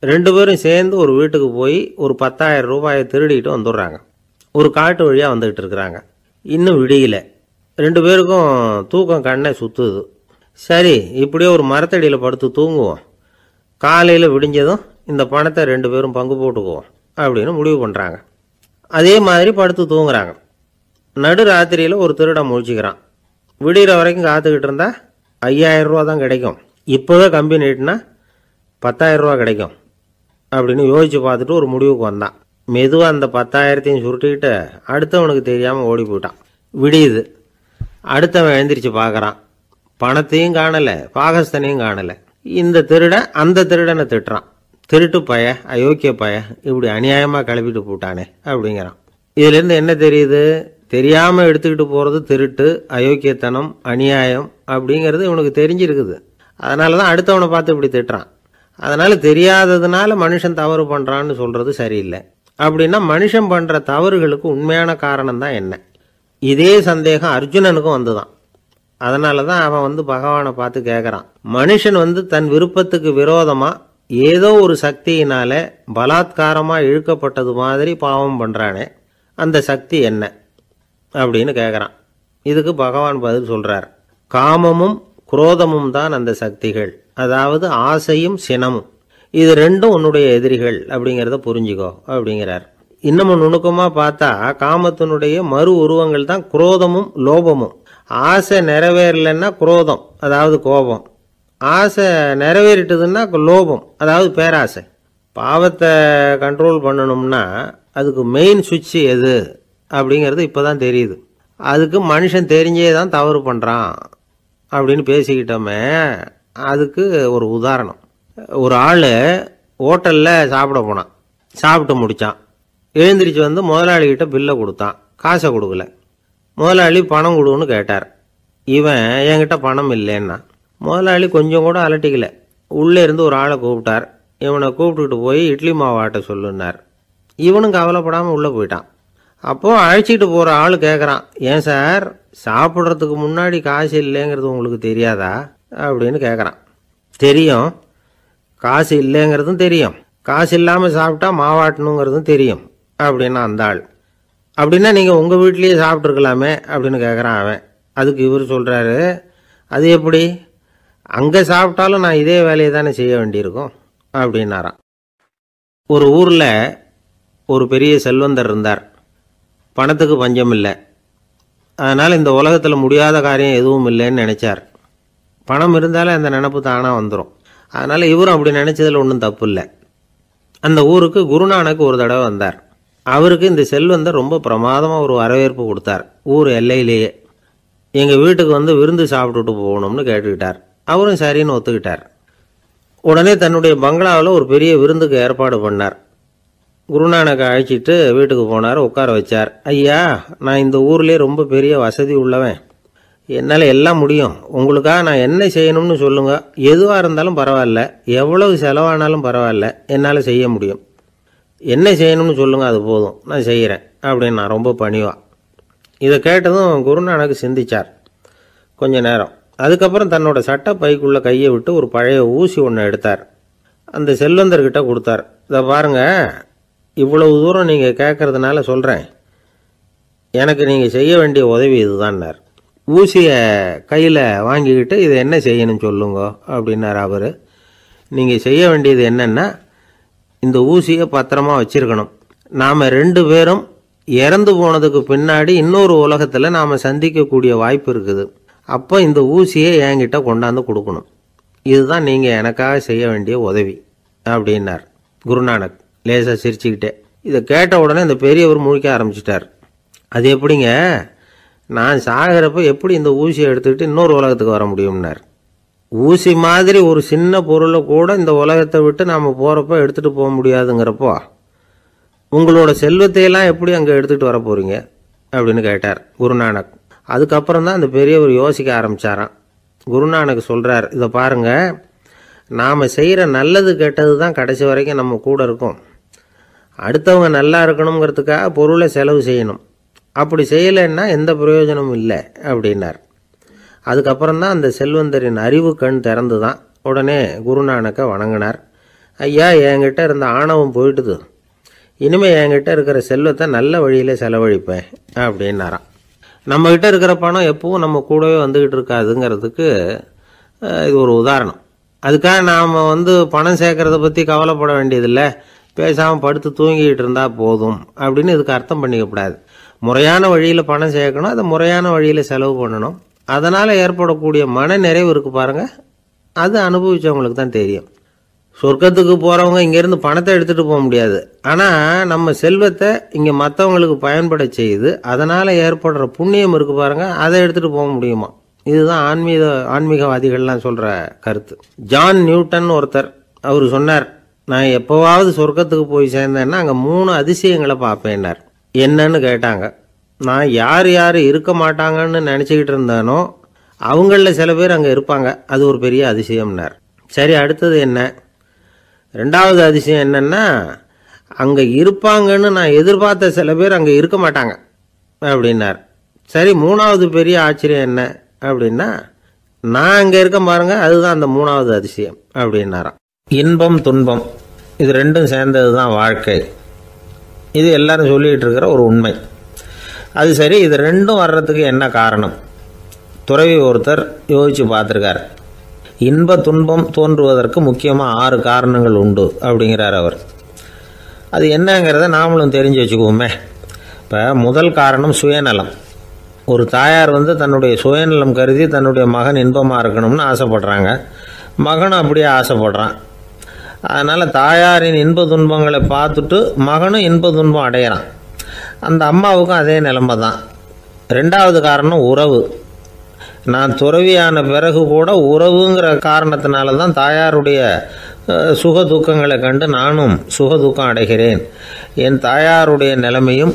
2 பேரும் சேர்ந்து ஒரு வீட்டுக்கு போய் ஒரு 10,000 ரூபாயை திருடிட்டு வந்துடுறாங்க. ஒரு காட்டு வழியாக வந்துக்கிட்டு இருக்கிறாங்க. இன்னும் விடியல. 2 பேருக்கும் தூக்கம் கண்ணை சுற்றுது. சரி, இப்படியே ஒரு மரத்தடியில் படுத்து தூங்குவோம், காலையில் விடிஞ்சதும் இந்த பணத்தை 2 பேரும் பங்கு போட்டுக்குவோம் அப்படின்னு முடிவு பண்ணுறாங்க. அதே மாதிரி படுத்து தூங்குறாங்க. நடு ராத்திரியில் ஒரு திருடன் முழிச்சிக்கிறான். விடிகிற வரைக்கும் காத்துக்கிட்டு இருந்தால் 5,000 ரூபா தான் கிடைக்கும், இப்போவே கம்பி நீட்டினா 10,000 ரூபா கிடைக்கும் அப்படின்னு யோசித்து பார்த்துட்டு ஒரு முடிவுக்கு வந்தான். மெதுவாக அந்த 10,000த்தையும் சுருட்டிக்கிட்டு அடுத்தவனுக்கு தெரியாமல் ஓடி போயிட்டான். விடியுது. அடுத்தவன் எழுந்திரிச்சு பார்க்குறான். பணத்தையும் காணலை, பாகஸ்தனையும் காணலை. இந்த திருடன் அந்த திருடனை திட்டுறான். திருட்டு பய, அயோக்கிய பய, இப்படி அநியாயமாக கிளப்பிட்டு போட்டானே அப்படிங்கிறான். இதுலேருந்து என்ன தெரியுது? தெரியாமல் எடுத்துக்கிட்டு போகிறது திருட்டு, அயோக்கியத்தனம், அநியாயம் அப்படிங்கிறது இவனுக்கு தெரிஞ்சிருக்குது. அதனால தான் அடுத்தவனை பார்த்து இப்படி திட்டுறான். அதனால் தெரியாததுனால மனுஷன் தவறு பண்ணுறான்னு சொல்கிறது சரியில்லை. அப்படின்னா மனுஷன் பண்ணுற தவறுகளுக்கு உண்மையான காரணம் தான் என்ன? இதே சந்தேகம் அர்ஜுனனுக்கும் வந்துதான். அதனால தான் அவன் பகவானை பார்த்து கேட்குறான், மனுஷன் தன் விருப்பத்துக்கு விரோதமாக ஏதோ ஒரு சக்தியினால பலாத்காரமாக இழுக்கப்பட்டது மாதிரி பாவம் பண்ணுறானே, அந்த சக்தி என்ன அப்படின்னு கேட்குறான். இதுக்கு பகவான் பதில் சொல்கிறார், காமமும் குரோதமும் தான் அந்த சக்திகள், அதாவது ஆசையும் சினமும். இது ரெண்டும் உன்னுடைய எதிரிகள் அப்படிங்கிறத புரிஞ்சுக்கோ அப்படிங்கிறார். இன்னமும் நுணுக்கமாக பார்த்தா காமத்தினுடைய மறு உருவங்கள் தான் குரோதமும் லோபமும். ஆசை நிறைவேறலைன்னா குரோதம், அதாவது கோபம். ஆசை நிறைவேறிட்டதுன்னா லோபம், அதாவது பேராசை. பாவத்தை கண்ட்ரோல் பண்ணணும்னா அதுக்கு மெயின் சுவிட்சு எது அப்படிங்கிறது இப்போ தான் தெரியுது. அதுக்கு மனுஷன் தெரிஞ்சே தான் தவறு பண்ணுறான் அப்படின்னு பேசிக்கிட்டோமே. அதுக்கு ஒரு உதாரணம், ஒரு ஆள் ஹோட்டலில் சாப்பிட போனான், சாப்பிட்டு முடித்தான், எழுந்திரிச்சு முதலாளிகிட்ட பில்லை கொடுத்தான், காசை கொடுக்கல. முதலாளி பணம் கொடுன்னு கேட்டார். இவன் என்கிட்ட பணம் இல்லைன்னா. முதலாளி கொஞ்சம் கூட அலட்டிக்கல, உள்ளே இருந்து ஒரு ஆளை கூப்பிட்டார். இவனை கூப்பிட்டுக்கிட்டு போய் இட்லி மாவு ஆட்ட சொல்லுன்னார். இவனும் கவலைப்படாமல் உள்ளே போயிட்டான். அப்போது அழைச்சிட்டு போகிற ஆள் கேட்குறான், ஏன் சார் சாப்பிட்றதுக்கு முன்னாடி காசு இல்லைங்கிறது உங்களுக்கு தெரியாதா அப்படின்னு கேட்குறான். தெரியும், காசு இல்லைங்கிறதும் தெரியும், காசு இல்லாமல் சாப்பிட்டா மாவாட்டணுங்கிறதும் தெரியும் அப்படின்னா அந்த ஆள். அப்படின்னா நீங்கள் உங்கள் வீட்லேயே சாப்பிட்ருக்கலாமே அப்படின்னு கேட்குறான் அவன். அதுக்கு இவர் சொல்கிறாரு, அது எப்படி, அங்கே சாப்பிட்டாலும் நான் இதே வேலையை தானே செய்ய வேண்டியிருக்கும் அப்படின்னாராம். ஒரு ஊரில் ஒரு பெரிய செல்வந்தர் இருந்தார். பணத்துக்கு பஞ்சம் இல்லை. அதனால் இந்த உலகத்தில் முடியாத காரியம் எதுவும் இல்லைன்னு நினச்சார். பணம் இருந்தாலே அந்த நினப்பு தானாக வந்துடும். அதனால் இவரும் அப்படி நினச்சதில் ஒன்றும் தப்பு இல்லை. அந்த ஊருக்கு குருநானக் ஒரு தடவை வந்தார். அவருக்கு இந்த செல்வந்தர் ரொம்ப பிரமாதமாக ஒரு வரவேற்பு கொடுத்தார். ஊர் எல்லையிலேயே எங்கள் வீட்டுக்கு விருந்து சாப்பிட்டுட்டு போகணும்னு கேட்டுக்கிட்டார். அவரும் சரின்னு ஒத்துக்கிட்டார். உடனே தன்னுடைய பங்களாவில் ஒரு பெரிய விருந்துக்கு ஏற்பாடு பண்ணார். குருநானக்கை அழைச்சிட்டு வீட்டுக்கு போனார், உட்கார வச்சார். ஐயா, நான் இந்த ஊர்லேயே ரொம்ப பெரிய வசதி உள்ளவன், என்னால் எல்லாம் முடியும், உங்களுக்காக நான் என்ன செய்யணும்னு சொல்லுங்கள், எதுவாக இருந்தாலும் பரவாயில்ல, எவ்வளவு செலவானாலும் பரவாயில்ல, என்னால் செய்ய முடியும், என்ன செய்யணும்னு சொல்லுங்கள், அது போதும், நான் செய்கிறேன் அப்படின்னு நான் ரொம்ப பணிவா. இதை கேட்டதும் குருநானக் சிந்திச்சார் கொஞ்ச நேரம். அதுக்கப்புறம் தன்னோட சட்டை பைக்குள்ளே கையை விட்டு ஒரு பழைய ஊசி ஒன்று எடுத்தார். அந்த செல்வந்தர்கிட்ட கொடுத்தார். இதை பாருங்கள், இவ்வளவு தூரம் நீங்கள் கேட்கறதுனால சொல்கிறேன், எனக்கு நீங்கள் செய்ய வேண்டிய உதவி இதுதான்னார். ஊசியை கையில் வாங்கிக்கிட்டு இதை என்ன செய்யணும்னு சொல்லுங்க அப்படின்னார் அவர். நீங்கள் செய்ய வேண்டியது என்னென்னா, இந்த ஊசியை பத்திரமா வச்சிருக்கணும். நாம் 2 பேரும் இறந்து போனதுக்கு பின்னாடி இன்னொரு உலகத்தில் நாம் சந்திக்கக்கூடிய வாய்ப்பு இருக்குது. அப்போ இந்த ஊசியை என்கிட்ட கொண்டாந்து கொடுக்கணும். இதுதான் நீங்கள் எனக்காக செய்ய வேண்டிய உதவி அப்படின்னார் குருநானக் லேசாக சிரிச்சுக்கிட்டே. இதை கேட்ட உடனே இந்த பெரியவர் முழிக்க ஆரம்பிச்சிட்டார். அது எப்படிங்க, நான் சாகிறப்ப எப்படி இந்த ஊசியை எடுத்துக்கிட்டு இன்னொரு உலகத்துக்கு வர முடியும்னார். ஊசி மாதிரி ஒரு சின்ன பொருளை கூட இந்த உலகத்தை விட்டு நாம் போகிறப்ப எடுத்துகிட்டு போக முடியாதுங்கிறப்போ உங்களோட செல்வத்தையெல்லாம் எப்படி அங்கே எடுத்துகிட்டு வர போகிறீங்க அப்படின்னு கேட்டார் குருநானக். அதுக்கப்புறம் தான் அந்த பெரியவர் யோசிக்க ஆரம்பித்தாராம். குருநானக் சொல்கிறார், இதை பாருங்கள், நாம் செய்கிற நல்லது கெட்டது தான் கடைசி வரைக்கும் நம்ம கூட இருக்கும். அடுத்தவங்க நல்லா இருக்கணுங்கிறதுக்காக பொருளை செலவு செய்யணும், அப்படி செய்யலைன்னா எந்த பிரயோஜனமும் இல்லை அப்படின்னார். அதுக்கப்புறம் தான் அந்த செல்வந்தரின் அறிவு கண் திறந்து தான். உடனே குருநானக்கை வணங்கினார். ஐயா, என்கிட்ட இருந்த ஆணவம் போயிட்டுது, இனிமேல் என்கிட்ட இருக்கிற செல்வத்தை நல்ல வழியில் செலவழிப்பேன் அப்படின்னாராம். நம்மகிட்ட இருக்கிற பணம் எப்பவும் நம்ம கூடவே வந்துக்கிட்டு இருக்காதுங்கிறதுக்கு இது ஒரு உதாரணம். அதுக்காக நாம் பணம் சேர்க்கறத பற்றி கவலைப்பட வேண்டியதில்லை, பேசாமல் படுத்து தூங்கிக்கிட்டு இருந்தால் போதும் அப்படின்னு இதுக்கு அர்த்தம் பண்ணிக்கப்படாது. முறையான வழியில் பணம் சேர்க்கணும், அதை முறையான வழியில் செலவு பண்ணணும். அதனால் ஏற்படக்கூடிய மன நிறைவு இருக்குது பாருங்கள், அது அனுபவித்தவங்களுக்கு தான் தெரியும். சொர்க்கத்துக்கு போகிறவங்க இங்கேருந்து பணத்தை எடுத்துகிட்டு போக முடியாது, ஆனால் நம்ம செல்வத்தை இங்கே மற்றவங்களுக்கு பயன்பட செய்து அதனால் ஏற்படுற புண்ணியம் இருக்குது பாருங்கள், அதை எடுத்துகிட்டு போக முடியுமா. இதுதான் ஆன்மீகவாதிகள்லாம் சொல்கிற கருத்து. ஜான் நியூட்டன் ஒருத்தர், அவர் சொன்னார், நான் எப்போவாவது சொர்க்கத்துக்கு போய் சேர்ந்தேன்னா அங்கே 3 அதிசயங்களை பார்ப்பேன்னார். என்னன்னு கேட்டாங்க. நான் யார் யார் இருக்க மாட்டாங்கன்னு நினச்சிக்கிட்டு இருந்தானோ அவங்களில் சில பேர் அங்கே இருப்பாங்க, அது ஒரு பெரிய அதிசயம்னார். சரி, அடுத்தது என்ன? ரெண்டாவது அதிசயம் என்னென்னா, அங்கே இருப்பாங்கன்னு நான் எதிர்பார்த்த சில பேர் அங்கே இருக்க மாட்டாங்க அப்படின்னார். சரி, மூணாவது பெரிய ஆச்சரியம் என்ன அப்படின்னா, நான் அங்கே இருக்க பாருங்க, அதுதான் அந்த மூணாவது அதிசயம் அப்படின்னாராம். இன்பம் துன்பம் இது ரெண்டும் சேர்ந்தது தான் வாழ்க்கை. இது எல்லாரும் சொல்லிகிட்டு இருக்கிற ஒரு உண்மை. அது சரி, இது ரெண்டும் வர்றதுக்கு என்ன காரணம்? துறவி ஒருத்தர் யோசித்து பார்த்துருக்கார். இன்ப துன்பம் தோன்றுவதற்கு முக்கியமாக 6 காரணங்கள் உண்டு அப்படிங்கிறார் அவர். அது என்னங்கிறத நாமளும் தெரிஞ்சு வச்சுக்குவோமே. இப்போ முதல் காரணம் சுயநலம். ஒரு தாயார் தன்னுடைய சுயநலம் கருதி தன்னுடைய மகன் இன்பமாக இருக்கணும்னு ஆசைப்படுறாங்க. மகனும் அப்படியே ஆசைப்படுறான். அதனால் தாயாரின் இன்ப துன்பங்களை பார்த்துட்டு மகனும் இன்ப துன்பம் அடையிறான். அந்த அம்மாவுக்கும் அதே நிலைமை தான். ரெண்டாவது காரணம் உறவு. நான் துறவியான பிறகு கூட உறவுங்கிற காரணத்தினால தான் தாயாருடைய சுக துக்கங்களை கண்டு நானும் சுக துக்கம் அடைகிறேன். என் தாயாருடைய நிலைமையும்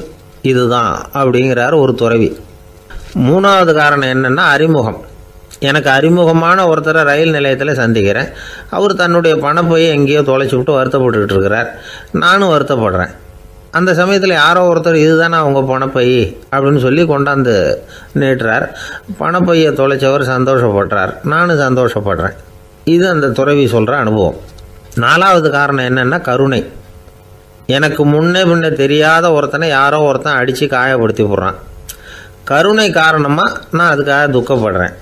இதுதான் அப்படிங்கிறார் ஒரு துறவி. மூணாவது காரணம் என்னென்னா அறிமுகம். எனக்கு அறிமுகமான ஒருத்தரை ரயில் நிலையத்தில் சந்திக்கிறேன். அவர் தன்னுடைய பணப்பையை எங்கேயோ தொலைச்சி விட்டு வருத்தப்பட்டுக்கிட்டு இருக்கிறார். நானும் வருத்தப்படுறேன். அந்த சமயத்தில் யாரோ ஒருத்தர் இதுதானே அவங்க பணப்பை அப்படின்னு சொல்லி கொண்டாந்து நீட்டுறார். பணப்பையை தொலைச்சவர் சந்தோஷப்படுறார், நானும் சந்தோஷப்படுறேன். இது அந்த துறவி சொல்கிற அனுபவம். நாலாவது காரணம் என்னென்னா கருணை. எனக்கு முன்னே தெரியாத ஒருத்தனை யாரோ ஒருத்தன் அடித்து காயப்படுத்தி போடுறான். கருணை காரணமாக நான் அதுக்காக துக்கப்படுறேன்.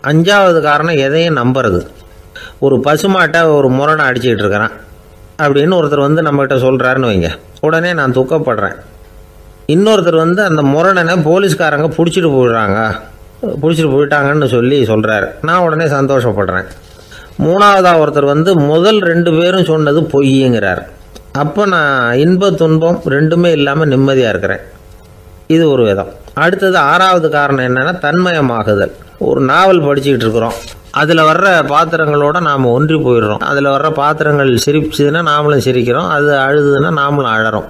அஞ்சாவது காரணம் எதையும் நம்புறது. ஒரு பசுமாட்டை ஒரு முரணை அடிச்சுக்கிட்டு இருக்கிறான் அப்படின்னு ஒருத்தர் நம்மகிட்ட சொல்கிறாருன்னு வைங்க, உடனே நான் துக்கப்படுறேன். இன்னொருத்தர் அந்த முரணனை போலீஸ்காரங்க பிடிச்சிட்டு போயிட்டாங்கன்னு சொல்கிறாரு, நான் உடனே சந்தோஷப்படுறேன். மூணாவதாக ஒருத்தர் முதல் 2 பேரும் சொன்னது பொய்யுங்கிறார். அப்போ நான் இன்ப துன்பம் ரெண்டுமே இல்லாமல் நிம்மதியாக இருக்கிறேன். இது ஒரு விதம். அடுத்தது 6வது காரணம் என்னென்னா தன்மயமாகுதல். ஒரு நாவல் படிச்சுக்கிட்டு இருக்கிறோம், அதில் வர்ற பாத்திரங்களோட நாம் ஒன்றி போயிடுறோம். அதில் வர்ற பாத்திரங்கள் சிரிச்சுதுன்னா நாமளும் சிரிக்கிறோம், அது அழுதுன்னா நாமளும் அழறோம்.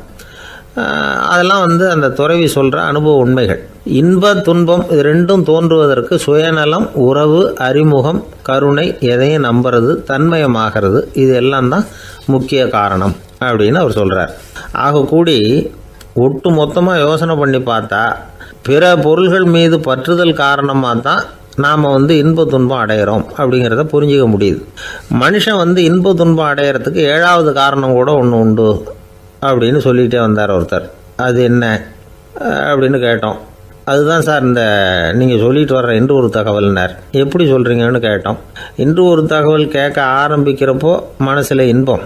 அதெல்லாம் அந்த துறவி சொல்கிற அனுபவ உண்மைகள். இன்ப துன்பம் இது ரெண்டும் தோன்றுவதற்கு சுயநலம், உறவு, அறிமுகம், கருணை, எதையும் நம்புறது, தன்மயமாகிறது, இது எல்லாம் தான் முக்கிய காரணம் அப்படின்னு அவர் சொல்கிறார். ஆகக்கூடி ஒட்டு மொத்தமாக யோசனை பண்ணி பார்த்தா பிற பொருள்கள் மீது பற்றுதல் காரணமாக தான் நாம் இன்ப துன்பம் அடையிறோம் அப்படிங்கிறத புரிஞ்சிக்க முடியுது. மனுஷன் இன்ப துன்பம் அடையிறதுக்கு 7வது காரணம் கூட ஒன்று உண்டு அப்படின்னு சொல்லிகிட்டே வந்தார் ஒருத்தர். அது என்ன அப்படின்னு கேட்டோம். அதுதான் சார் இந்த நீங்கள் சொல்லிட்டு வர்ற இன்று ஒரு தகவல்னார். எப்படி சொல்கிறீங்கன்னு கேட்டோம். இன்று ஒரு தகவல் கேட்க ஆரம்பிக்கிறப்போ மனசில் இன்பம்,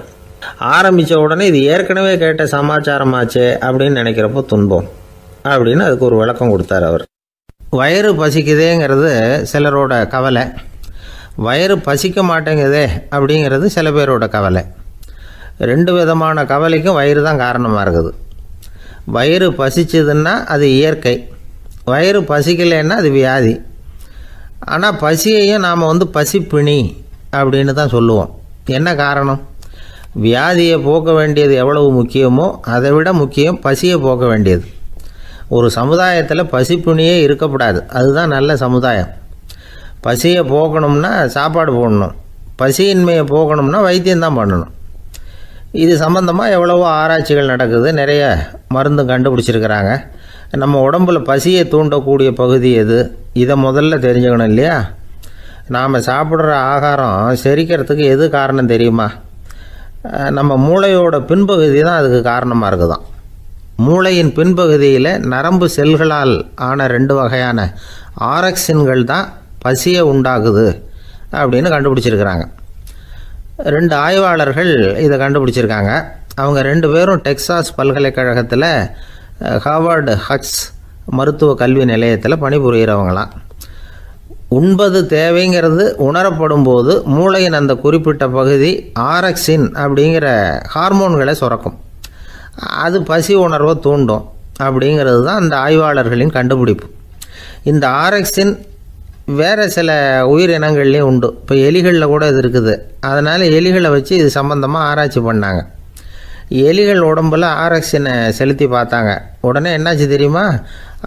ஆரம்பித்த உடனே இது ஏற்கனவே கேட்ட சமாச்சாரமாச்சே அப்படின்னு நினைக்கிறப்போ துன்பம் அப்படின்னு அதுக்கு ஒரு விளக்கம் கொடுத்தார் அவர். வயிறு பசிக்குதேங்கிறது சிலரோட கவலை, வயிறு பசிக்க மாட்டேங்குதே அப்படிங்கிறது சில பேரோட கவலை. 2 விதமான கவலைக்கும் வயிறு தான் காரணமாக இருக்குது. வயிறு பசிச்சதுன்னா அது இயற்கை, வயிறு பசிக்கலைன்னா அது வியாதி. ஆனால் பசியையும் நாம் பசிப்பிணி அப்படின்னு தான் சொல்லுவோம். என்ன காரணம்? வியாதியை போக்க வேண்டியது எவ்வளவு முக்கியமோ அதை விட முக்கியம் பசியை போக்க வேண்டியது. ஒரு சமுதாயத்தில் பசிப்புணியே இருக்கக்கூடாது, அதுதான் நல்ல சமுதாயம். பசியை போக்கணும்னா சாப்பாடு போடணும், பசியின்மையை போக்கணும்னா வைத்தியம்தான் பண்ணணும். இது சம்பந்தமாக எவ்வளவோ ஆராய்ச்சிகள் நடக்குது, நிறைய மருந்து கண்டுபிடிச்சிருக்கிறாங்க. நம்ம உடம்பில் பசியை தூண்டக்கூடிய பகுதி எது, இதை முதல்ல தெரிஞ்சுக்கணும் இல்லையா? நாம் சாப்பிட்ற ஆகாரம் செரிக்கிறதுக்கு எது காரணம் தெரியுமா? நம்ம மூளையோட பின்பகுதி தான் அதுக்கு காரணமாக இருக்குதாம். மூளையின் பின்பகுதியில் நரம்பு செல்களால் ஆன 2 வகையான ஆரக்சின்கள் தான் பசியை உண்டாக்குது அப்படின்னு கண்டுபிடிச்சிருக்கிறாங்க. 2 ஆய்வாளர்கள் இதை கண்டுபிடிச்சிருக்காங்க. அவங்க 2 பேரும் டெக்சாஸ் பல்கலைக்கழகத்தில் ஹார்வர்டு ஹக்ஸ் மருத்துவ கல்வி நிலையத்தில் பணிபுரிகிறவங்களாம். உண்பது தேவைங்கிறது உணரப்படும் போது மூளையின் அந்த குறிப்பிட்ட பகுதி ஆரக்சின் அப்படிங்கிற ஹார்மோன்களை சுரக்கும். அது பசி உணர்வை தூண்டும் அப்படிங்கிறது தான் அந்த ஆய்வாளர்களின் கண்டுபிடிப்பு. இந்த ஆரக்சின் வேறு சில உயிரினங்கள்லேயும் உண்டு. இப்போ எலிகளில் கூட இது இருக்குது. அதனால் எலிகளை வச்சு இது சம்பந்தமாக ஆராய்ச்சி பண்ணாங்க. எலிகள் உடம்பில் ஆரக்சினை செலுத்தி பார்த்தாங்க. உடனே என்னாச்சு தெரியுமா?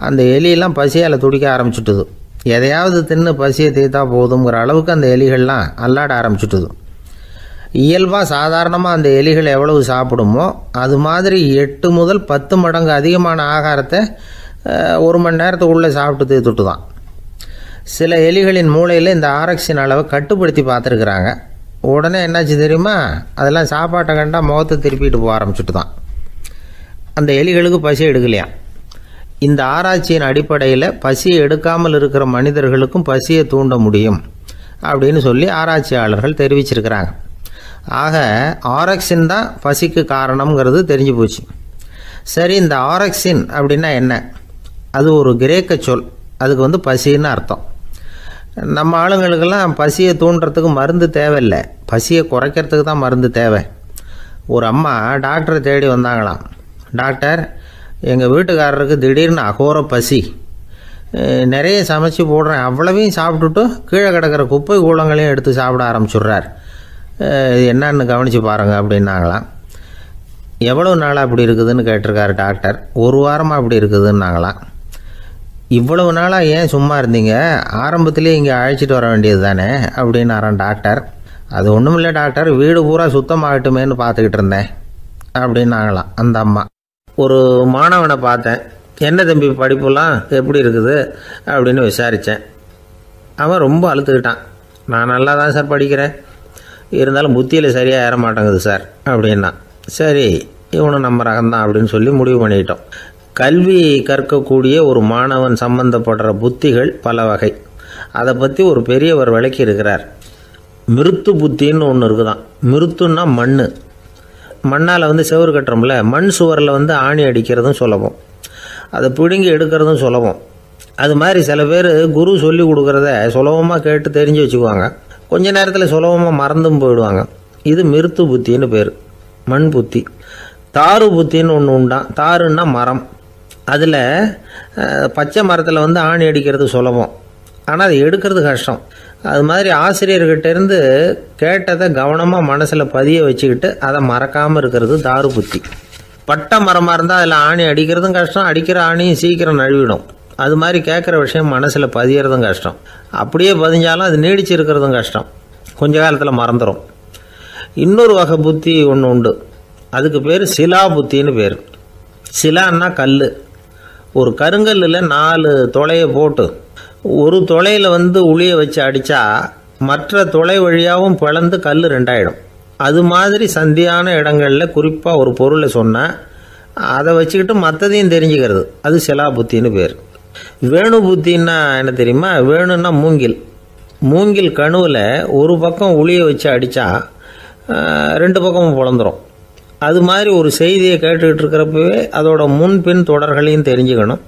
அந்த எலியெல்லாம் பசியால் துடிக்க ஆரம்பிச்சுட்டுது. எதையாவது தின்னு பசியை தீர்த்தா போதுங்கிற அளவுக்கு அந்த எலிகள்லாம் அல்லாட ஆரம்பிச்சுட்டுது. இயல்பாக சாதாரணமாக அந்த எலிகள் எவ்வளவு சாப்பிடுமோ அது மாதிரி 8 முதல் 10 மடங்கு அதிகமான ஆகாரத்தை 1 மணி நேரத்துக்குள்ளே சாப்பிட்டு தீர்த்துட்டு தான். சில எலிகளின் மூளையில் இந்த ஆரக்சின் அளவை கட்டுப்படுத்தி பார்த்துருக்குறாங்க. உடனே என்னாச்சு தெரியுமா, அதெல்லாம் சாப்பாட்டை கண்டா முகத்தை திருப்பிட்டு போக ஆரம்பிச்சுட்டு தான். அந்த எலிகளுக்கு பசி எடுக்கலையா. இந்த ஆராய்ச்சியின் அடிப்படையில் பசியை எடுக்காமல் இருக்கிற மனிதர்களுக்கும் பசியை தூண்ட முடியும் அப்படின்னு சொல்லி ஆராய்ச்சியாளர்கள் தெரிவிச்சிருக்கிறாங்க. ஆக ஆரக்சின் தான் பசிக்கு காரணம்ங்கிறது தெரிஞ்சு போச்சு. சரி, இந்த ஆரக்சின் அப்படின்னா என்ன? அது ஒரு கிரேக்க சொல். அதுக்கு பசின்னு அர்த்தம். நம்ம ஆளுங்களுக்கெல்லாம் பசியை தூண்டுறதுக்கு மருந்து தேவையில்லை, பசியை குறைக்கிறதுக்கு தான் மருந்து தேவை. ஒரு அம்மா டாக்டரை தேடி வந்தாங்களாம். டாக்டர், எங்கள் வீட்டுக்காரருக்கு திடீர்னு அகோர பசி, நிறைய சமைச்சு போடுறேன், அவ்வளவையும் சாப்பிட்டுட்டு கீழே கிடக்கிற குப்பை கூலங்களையும் எடுத்து சாப்பிட ஆரம்பிச்சுட்றார், என்னன்னு கவனித்து பாருங்கள் அப்படின்னாங்களாம். எவ்வளோ நாளாக அப்படி இருக்குதுன்னு கேட்டிருக்காரு டாக்டர். 1 வாரமாக அப்படி இருக்குதுன்னாங்களாம். இவ்வளவு நாளாக ஏன் சும்மா இருந்தீங்க, ஆரம்பத்திலே இங்கே அழைச்சிட்டு வர வேண்டியது தானே அப்படின்னாரான் டாக்டர். அது ஒன்றும் இல்லை டாக்டர், வீடு பூரா சுத்தமாகட்டுமேன்னு பார்த்துக்கிட்டு இருந்தேன் அப்படின்னாங்களாம் அந்த அம்மா. ஒரு மாணவனை பார்த்தேன், என்ன தம்பி படிப்புலாம் எப்படி இருக்குது அப்படின்னு விசாரித்தேன். அவன் ரொம்ப அழுத்துக்கிட்டான். நான் நல்லா தான் சார் படிக்கிறேன், இருந்தாலும் புத்தியில் சரியாக ஏற மாட்டேங்குது சார் அப்படின்னா. சரி, இவனும் நம்ம ரகம்தான் அப்படின்னு சொல்லி முடிவு பண்ணிக்கிட்டோம். கல்வி கற்கக்கூடிய ஒரு மாணவன் சம்பந்தப்படுற புத்திகள் பல வகை. அதை பற்றி ஒரு பெரியவர் விளக்கி இருக்கிறார். மிருத்து புத்தின்னு ஒன்று இருக்குதான். மிருத்துன்னா மண்ணால் செவுறு கட்டுறோம்ல, மண் சுவரில் ஆணி அடிக்கிறதும் சுலபம், அதை பிடுங்கி எடுக்கிறதும் சுலபம். அது மாதிரி சில பேர் குரு சொல்லி கொடுக்குறத சுலபமாக கேட்டு தெரிஞ்சு வச்சுக்குவாங்க, கொஞ்ச நேரத்தில் சுலபமாக மறந்தும் போயிடுவாங்க. இது மிருத்து புத்தின்னு பேர், மண் புத்தி. தாரு புத்தின்னு ஒன்று உண்டான். தாருன்னா மரம். அதில் பச்சை மரத்தில் ஆணி அடிக்கிறது சுலபம், ஆனால் அதை எடுக்கிறது கஷ்டம். அது மாதிரி ஆசிரியர்கிட்டேருந்து கேட்டதை கவனமாக மனசில் பதிய வச்சுக்கிட்டு அதை மறக்காமல் இருக்கிறது தாரு புத்தி. பட்டை மரமாக இருந்தால் அதில் ஆணி அடிக்கிறதும் கஷ்டம், அடிக்கிற ஆணியும் சீக்கிரம் நழுவிடும். அது மாதிரி கேட்குற விஷயம் மனசில் பதியறதும் கஷ்டம், அப்படியே பதிஞ்சாலும் அது நீடிச்சு இருக்கிறதும் கஷ்டம், கொஞ்ச காலத்தில் மறந்துடும். இன்னொரு வகை புத்தி ஒன்று உண்டு, அதுக்கு பேர் சிலா புத்தின்னு பேர். சிலான்னா கல். ஒரு கருங்கல்லில் 4 துளையை போட்டு ஒரு துளையில் உளியை வச்சு அடித்தா மற்ற துளை வழியாகவும் பிளந்து கல் 2 ஆகிடும். அது மாதிரி சந்தியான இடங்களில் குறிப்பாக ஒரு பொருளை சொன்னால் அதை வச்சுக்கிட்டு மற்றதையும் தெரிஞ்சுக்கிறது, அது சிலா புத்தின்னு பேர். வேணு புத்தின்னா என்ன தெரியுமா? வேணுன்னா மூங்கில் கணுவில் ஒரு பக்கம் உளியை வச்சு அடித்தா 2 பக்கமும் பிளந்துடும். அது மாதிரி ஒரு செய்தியை கேட்டுக்கிட்டு இருக்கிறப்பவே அதோட முன்பின் தொடர்களையும் தெரிஞ்சுக்கணும்,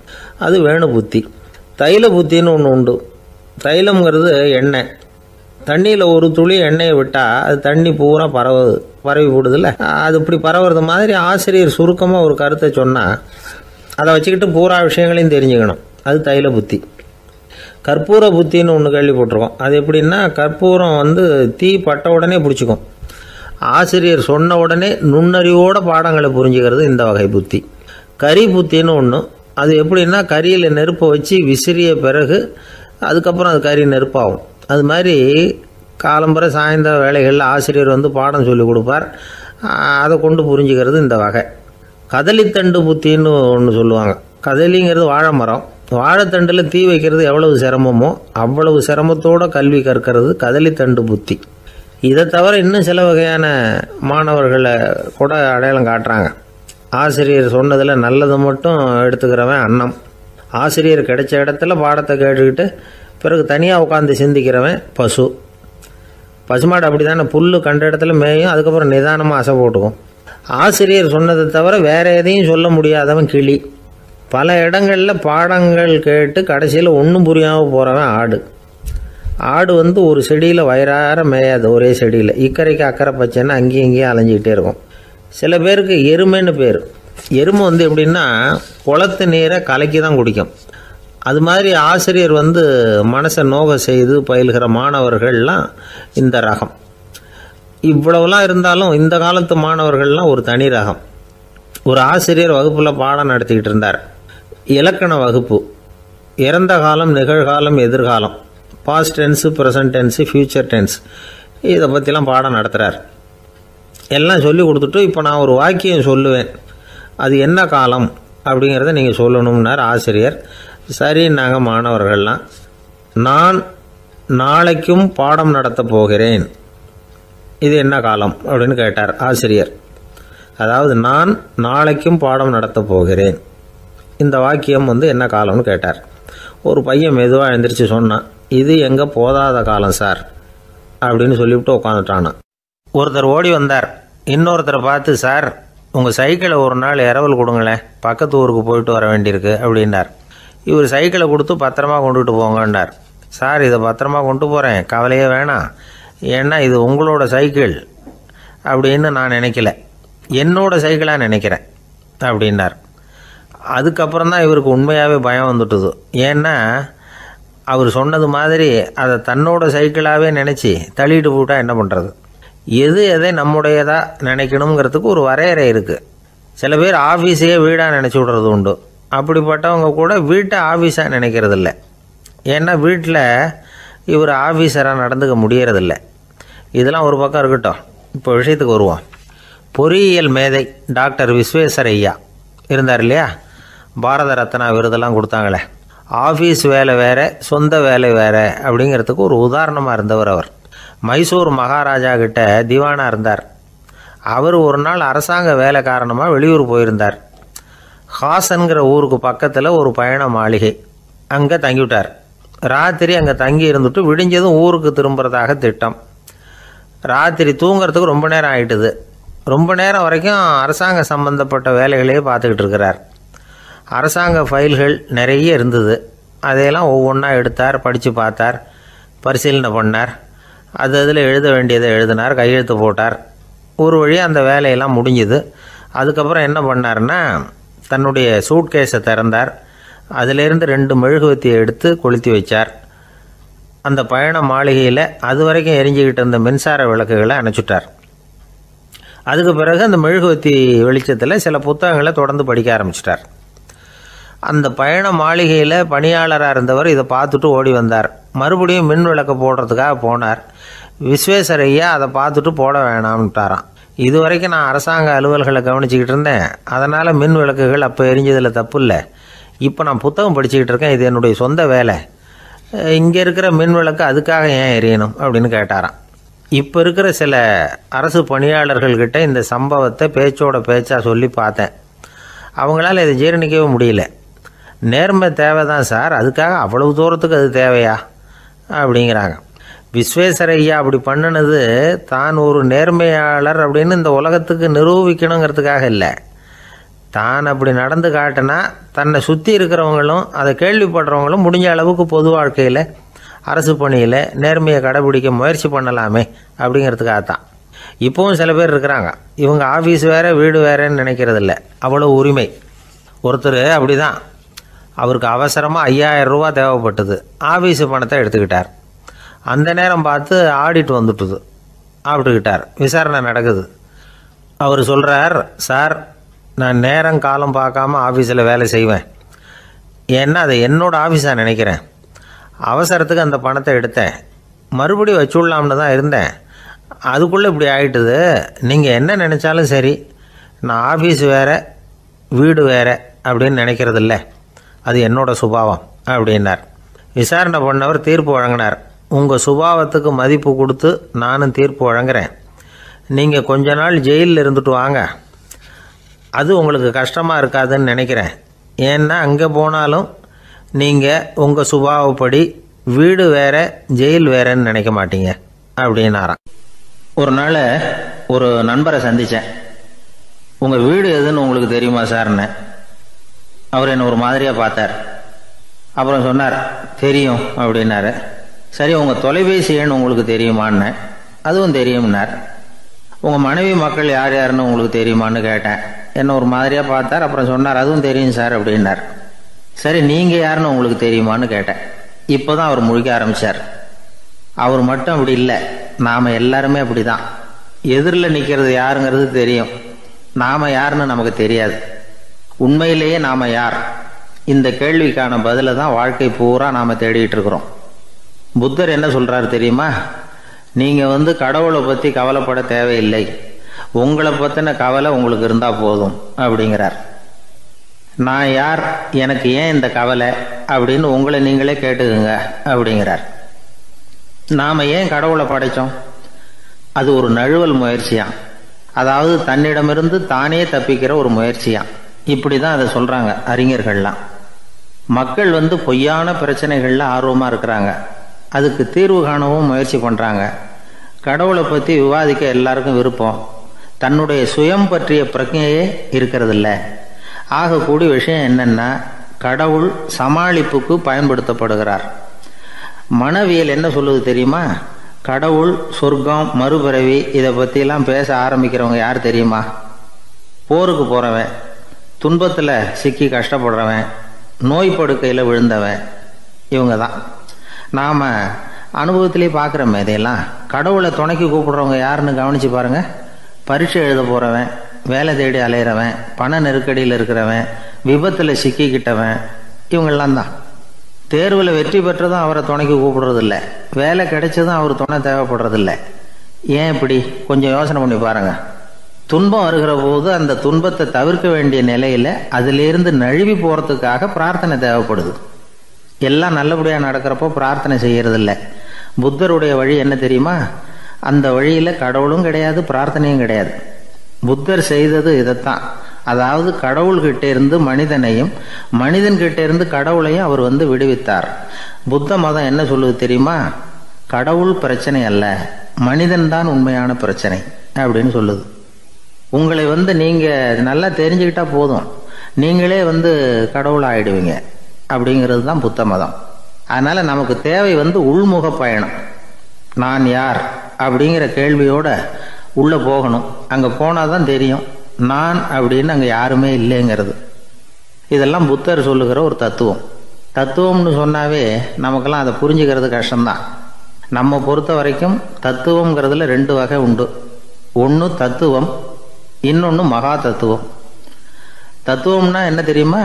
அது வேணு புத்தி. தைல புத்தின்னு ஒன்று உண்டு. தைலம்ங்கிறது எண்ணெய். தண்ணியில் ஒரு துளி எண்ணெயை விட்டால் அது தண்ணி பூரா பரவி போடுதில்ல, அது இப்படி பரவுறது மாதிரி ஆசிரியர் சுருக்கமாக ஒரு கருத்தை சொன்னால் அதை வச்சுக்கிட்டு பூரா விஷயங்களையும் தெரிஞ்சுக்கணும், அது தைல புத்தி. கற்பூர புத்தின்னு ஒன்று கேள்விப்பட்டிருக்கோம். அது எப்படின்னா, கற்பூரம் தீ பட்ட உடனே பிடிச்சிக்கும். ஆசிரியர் சொன்ன உடனே நுண்ணறிவோட பாடங்களை புரிஞ்சுக்கிறது இந்த வகை புத்தி. கரி புத்தின்னு ஒன்று. அது எப்படின்னா, கரியில் நெருப்பை வச்சு விசிறிய பிறகு அதுக்கப்புறம் அது கறி நெருப்பாகும். அது மாதிரி காலம்பரை சாயந்தர வேலைகளில் ஆசிரியர் பாடம் சொல்லி கொடுப்பார், அதை கொண்டு புரிஞ்சுக்கிறது இந்த வகை. கதலித்தண்டு புத்தின்னு ஒன்று சொல்லுவாங்க. கதலிங்கிறது வாழை மரம். வாழைத்தண்டில் தீ வைக்கிறது எவ்வளவு சிரமமோ அவ்வளவு சிரமத்தோடு கல்வி கற்கிறது கதலித்தண்டு புத்தி. இதை தவிர இன்னும் சில வகையான மாணவர்களை கூட அடையாளம் காட்டுறாங்க. ஆசிரியர் சொன்னதில் நல்லதை மட்டும் எடுத்துக்கிறவன் அன்னம். ஆசிரியர் கிடைச்ச இடத்துல பாடத்தை கேட்டுக்கிட்டு பிறகு தனியாக உட்காந்து சிந்திக்கிறவன் பசுமாடு அப்படி தானே, புல் கண்ட இடத்துல மேயும், அதுக்கப்புறம் நிதானமாக அசை போட்டுக்கும். ஆசிரியர் சொன்னதை தவிர வேறு எதையும் சொல்ல முடியாதவன் கிளி. பல இடங்களில் பாடங்கள் கேட்டு கடைசியில் ஒன்றும் புரியாமல் போகிறவன் ஆடு ஒரு செடியில் வயிறார மேயாது, ஒரே செடியில் இக்கரைக்கு அக்கறை பச்சைன்னா அங்கேயும் இங்கேயும் அலைஞ்சிக்கிட்டே இருக்கும். சில பேருக்கு எருமைன்னு பேர். எருமை எப்படின்னா குளத்து நீரை கலக்கி தான் குடிக்கும். அது மாதிரி ஆசிரியர் மனசை நோக செய்து பயில்கிற மாணவர்கள்லாம் இந்த ரகம். இவ்வளவுலாம் இருந்தாலும் இந்த காலத்து மாணவர்கள்லாம் ஒரு தனி ரகம். ஒரு ஆசிரியர் வகுப்பில் பாடம் நடத்திக்கிட்டு இருந்தார். இலக்கண வகுப்பு. இறந்த காலம், நிகழ்காலம், எதிர்காலம், past tense, present tense, future tense, இதை பற்றிலாம் பாடம் நடத்துகிறார். எல்லாம் சொல்லி கொடுத்துட்டு இப்போ நான் ஒரு வாக்கியம் சொல்லுவேன், அது என்ன காலம் அப்படிங்கிறத நீங்கள் சொல்லணும்னார் ஆசிரியர். சரின்னாங்க மாணவர்கள்லாம். நான் நாளைக்கும் பாடம் நடத்தப் போகிறேன், இது என்ன காலம் அப்படின்னு கேட்டார் ஆசிரியர். அதாவது நான் நாளைக்கும் பாடம் நடத்தப் போகிறேன், இந்த வாக்கியம் என்ன காலம்னு கேட்டார். ஒரு பையன் மெதுவாக எழுந்திரிச்சு சொன்னான், இது எங்கே போதாத காலம் சார் அப்படின்னு சொல்லிவிட்டு உட்காந்துட்டானா. ஒருத்தர் ஓடி வந்தார், இன்னொருத்தரை பார்த்து, சார் உங்கள் சைக்கிளை ஒரு நாள் இரவல் கொடுங்களேன், பக்கத்து ஊருக்கு போயிட்டு வர வேண்டியிருக்கு அப்படின்னார். இவர் சைக்கிளை கொடுத்து பத்திரமா கொண்டுகிட்டு போங்கன்னார். சார் இதை பத்திரமா கொண்டு போகிறேன், கவலையே வேணாம், ஏன்னா இது உங்களோட சைக்கிள் அப்படின்னு நான் நினைக்கல, என்னோட சைக்கிளாக நினைக்கிறேன் அப்படின்னார். அதுக்கப்புறம் தான் இவருக்கு உண்மையாகவே பயம் வந்துட்டுது. ஏன்னா அவர் சொன்னது மாதிரி அதை தன்னோட சைக்கிளாகவே நினச்சி தள்ளிட்டு போட்டால் என்ன பண்ணுறது? எது எதை நம்முடையதாக நினைக்கணுங்கிறதுக்கு ஒரு வரையறை இருக்குது. சில பேர் ஆஃபீஸையே வீடாக நினச்சி விடுறது உண்டு. அப்படிப்பட்டவங்க கூட வீட்டை ஆஃபீஸாக நினைக்கிறதில்ல. ஏன்னா வீட்டில் இவர் ஆஃபீஸராக நடந்துக்க முடியறதில்ல. இதெல்லாம் ஒரு பக்கம் இருக்கட்டும், இப்போ விஷயத்துக்கு வருவோம். பொறியியல் மேதை டாக்டர் விஸ்வேஸ்வரய்யா இருந்தார் இல்லையா, பாரத ரத்னா விருதெல்லாம் கொடுத்தாங்களே. ஆஃபீஸ் வேலை வேறு, சொந்த வேலை வேறு அப்படிங்கிறதுக்கு ஒரு உதாரணமாக இருந்தவர் அவர். மைசூர் மகாராஜா கிட்ட திவானாக இருந்தார். அவர் ஒரு நாள் அரசாங்க வேலை காரணமாக வெளியூர் போயிருந்தார். ஹாசன்கிற ஊருக்கு பக்கத்தில் ஒரு பயண மாளிகை, அங்கே தங்கிவிட்டார். ராத்திரி அங்கே தங்கி இருந்துட்டு விடிஞ்சதும் ஊருக்கு திரும்புறதாக திட்டம். ராத்திரி தூங்கிறதுக்கு ரொம்ப நேரம் ஆகிட்டுது. ரொம்ப நேரம் வரைக்கும் அரசாங்க சம்பந்தப்பட்ட வேலைகளையே பார்த்துக்கிட்டு இருக்கிறார். அரசாங்க ஃபைல்கள் நிறைய இருந்தது. அதையெல்லாம் ஒவ்வொன்றா எடுத்தார், படித்து பார்த்தார், பரிசீலனை பண்ணார். அதில் எழுத வேண்டியதை எழுதினார், கையெழுத்து போட்டார். ஒரு வழியாக அந்த வேலையெல்லாம் முடிஞ்சுது. அதுக்கப்புறம் என்ன பண்ணார்னா, தன்னுடைய சூட்கேஸை திறந்தார். அதிலேருந்து 2 மெழுகுவத்தியை எடுத்து கொளுத்தி வச்சார். அந்த பயண மாளிகையில் அது வரைக்கும் எரிஞ்சிக்கிட்டு இருந்த மின்சார விளக்குகளை அணைச்சிட்டார். அதுக்கு பிறகு அந்த மெழுகுவத்தி வெளிச்சத்தில் சில புத்தகங்களை தொடர்ந்து படிக்க ஆரம்பிச்சிட்டார். அந்த பயண மாளிகையில் பணியாளராக இருந்தவர் இதை பார்த்துட்டு ஓடி வந்தார். மறுபடியும் மின் விளக்கு போடுறதுக்காக போனார். விஸ்வேஸ்வரய்யா அதை பார்த்துட்டு போட வேணாம்ட்டாராம். இது வரைக்கும் நான் அரசாங்க அலுவல்களை கவனிச்சிக்கிட்டு இருந்தேன், அதனால் மின் விளக்குகள் அப்போ எரிஞ்சதில் தப்பு இல்லை. இப்போ நான் புத்தகம் படிச்சுக்கிட்டு இருக்கேன், இது என்னுடைய சொந்த வேலை, இங்கே இருக்கிற மின் விளக்கு அதுக்காக ஏன் எரியணும் அப்படின்னு கேட்டாராம். இப்போ இருக்கிற சில அரசு பணியாளர்கள்கிட்ட இந்த சம்பவத்தை பேச்சோட பேச்சாக சொல்லி பார்த்தேன். அவங்களால இதை ஜீரணிக்கவே முடியல. நேர்மை தேவை தான் சார், அதுக்காக அவ்வளவு தூரத்துக்கு அது தேவையா அப்படிங்கிறாங்க. விஸ்வேஸ்வரய்யா அப்படி பண்ணினது தான் ஒரு நேர்மையாளர் அப்படின்னு இந்த உலகத்துக்கு நிரூபிக்கணுங்கிறதுக்காக இல்லை. தான் அப்படி நடந்து காட்டினா தன்னை சுற்றி இருக்கிறவங்களும் அதை கேள்விப்படுறவங்களும் முடிஞ்ச அளவுக்கு பொது வாழ்க்கையில் அரசு பணியில் நேர்மையை கடைபிடிக்க முயற்சி பண்ணலாமே அப்படிங்கிறதுக்காகத்தான். இப்போவும் சில பேர் இருக்கிறாங்க, இவங்க ஆஃபீஸ் வேறு வீடு வேறேன்னு நினைக்கிறதில்ல, அவ்வளோ உரிமை. ஒருத்தர் அப்படி தான், அவருக்கு அவசரமாக 5000 ரூபா தேவைப்பட்டது. ஆஃபீஸு பணத்தை எடுத்துக்கிட்டார். அந்த நேரம் பார்த்து ஆடிட் வந்துட்டுது, ஆப்பிட்டுக்கிட்டார். விசாரணை நடக்குது. அவர் சொல்கிறார், சார் நான் நேரம் காலம் பார்க்காம ஆஃபீஸில் வேலை செய்வேன், ஏன்னா அதை என்னோடய ஆஃபீஸாக நினைக்கிறேன். அவசரத்துக்கு அந்த பணத்தை எடுத்தேன், மறுபடியும் வச்சுடலாம்னு தான் இருந்தேன், அதுக்குள்ளே இப்படி ஆகிட்டுது. நீங்கள் என்ன நினச்சாலும் சரி, நான் ஆஃபீஸ் வேறு வீடு வேறு அப்படின்னு நினைக்கிறதில்ல, அது என்னோடய சுபாவம் அப்படின்னார். விசாரணை பண்ணவர் தீர்ப்பு வழங்கினார். உங்கள் சுபாவத்துக்கு மதிப்பு கொடுத்து நானும் தீர்ப்பு வழங்குறேன். நீங்கள் கொஞ்ச நாள் ஜெயிலில் இருந்துட்டு வாங்க, அது உங்களுக்கு கஷ்டமாக இருக்காதுன்னு நினைக்கிறேன். ஏன்னா அங்கே போனாலும் நீங்கள் உங்கள் சுபாவப்படி வீடு வேற ஜெயில் வேறன்னு நினைக்க மாட்டீங்க அப்படின்னாராம். ஒரு நாள் ஒரு நண்பரை சந்தித்தேன். உங்கள் வீடு எதுன்னு உங்களுக்கு தெரியுமா சார்ன்னு. அவர் என்னை ஒரு மாதிரியாக பார்த்தார். அப்புறம் சொன்னார், தெரியும் அப்படின்னாரு. சரி, உங்கள் தொலைபேசி எண் உங்களுக்கு தெரியுமான்னு. அதுவும் தெரியும்னார். உங்கள் மனைவி மக்கள் யார் யாருன்னு உங்களுக்கு தெரியுமான்னு கேட்டேன். என்ன ஒரு மாதிரியாக பார்த்தார். அப்புறம் சொன்னார், அதுவும் தெரியும் சார் அப்படின்னார். சரி, நீங்கள் யாருன்னு உங்களுக்கு தெரியுமான்னு கேட்டேன். இப்போ தான் அவர் முழிக்க ஆரம்பித்தார். அவர் மட்டும் அப்படி இல்லை, நாம் எல்லாருமே அப்படி தான். எதிரில் நிற்கிறது யாருங்கிறது தெரியும், நாம் யாருன்னு நமக்கு தெரியாது. உண்மையிலேயே நாம் யார்? இந்த கேள்விக்கான பதிலை தான் வாழ்க்கை பூரா நாம் தேடிட்டு இருக்கிறோம். புத்தர் என்ன சொல்கிறார் தெரியுமா? நீங்கள் கடவுளை பற்றி கவலைப்பட தேவையில்லை, உங்களை பற்றின கவலை உங்களுக்கு இருந்தால் போதும் அப்படிங்கிறார். நான் யார், எனக்கு ஏன் இந்த கவலை அப்படின்னு உங்களை நீங்களே கேட்டுக்குங்க அப்படிங்கிறார். நாம் ஏன் கடவுளை படைத்தோம்? அது ஒரு நழுவல் முயற்சியாம். அதாவது தன்னிடமிருந்து தானே தப்பிக்கிற ஒரு முயற்சியாம். இப்படி தான் அதை சொல்கிறாங்க அறிஞர்கள்லாம். மக்கள் பொய்யான பிரச்சனைகளில் ஆர்வமாக இருக்கிறாங்க. அதுக்கு தீர்வு காணவும் முயற்சி பண்ணுறாங்க. கடவுளை பற்றி விவாதிக்க எல்லாருக்கும் விருப்பம். தன்னுடைய சுயம் பற்றிய பிரஜையே இருக்கிறதில்ல. ஆகக்கூடிய விஷயம் என்னென்னா, கடவுள் சமாளிப்புக்கு பயன்படுத்தப்படுகிறார். மனவியல் என்ன சொல்லுது தெரியுமா? கடவுள், சொர்க்கம், மறுபிறவி இதை பற்றிலாம் பேச ஆரம்பிக்கிறவங்க யார் தெரியுமா? போருக்கு போகிறவன், துன்பத்தில் சிக்கி கஷ்டப்படுறவன், நோய் படுக்கையில் விழுந்தவன், இவங்க தான். நாம் அனுபவத்திலே பார்க்குறோமே இதையெல்லாம். கடவுளை துணைக்கு கூப்பிடுறவங்க யாருன்னு கவனித்து பாருங்கள். பரீட்சை எழுத போகிறவன், வேலை தேடி அலையிறவன், பண நெருக்கடியில் இருக்கிறவன், விபத்தில் சிக்கிக்கிட்டவன், இவங்கெல்லாம் தான். தேர்வில் வெற்றி பெற்றதும் அவரை துணைக்கு கூப்பிடுறதில்ல, வேலை கிடைச்சதும் அவர் துணை தேவைப்படுறதில்ல. ஏன் இப்படி? கொஞ்சம் யோசனை பண்ணி பாருங்கள். துன்பம் வருகிற போது அந்த துன்பத்தை தவிர்க்க வேண்டிய நிலையில் அதிலிருந்து நழுவி போகிறதுக்காக பிரார்த்தனை தேவைப்படுது. எல்லாம் நல்லபடியாக நடக்கிறப்போ பிரார்த்தனை செய்யறதில்ல. புத்தருடைய வழி என்ன தெரியுமா? அந்த வழியில் கடவுளும் கிடையாது, பிரார்த்தனையும் கிடையாது. புத்தர் செய்தது இதைத்தான். அதாவது கடவுள்கிட்ட இருந்து மனிதனையும், மனிதன்கிட்ட இருந்து கடவுளையும் அவர் விடுவித்தார். புத்த மதம் என்ன சொல்லுது தெரியுமா? கடவுள் பிரச்சனை அல்ல, மனிதன் தான் உண்மையான பிரச்சனை அப்படின்னு சொல்லுது. உங்களை நீங்கள் நல்லா தெரிஞ்சுக்கிட்டா போதும், நீங்களே கடவுள் ஆயிடுவீங்க அப்படிங்கிறது தான் புத்த மதம். அதனால் நமக்கு தேவை உள்முக பயணம். நான் யார் அப்படிங்கிற கேள்வியோட உள்ளே போகணும். அங்கே போனால் தான் தெரியும் நான் அப்படின்னு அங்கே யாருமே இல்லைங்கிறது. இதெல்லாம் புத்தர் சொல்லுகிற ஒரு தத்துவம். தத்துவம்னு சொன்னாவே நமக்கெல்லாம் அதை புரிஞ்சுக்கிறது கஷ்டம்தான். நம்ம பொறுத்த வரைக்கும் தத்துவங்கிறதுல 2 வகை உண்டு. ஒன்று தத்துவம், இன்னொன்று மகா தத்துவம். தத்துவம்னா என்ன தெரியுமா?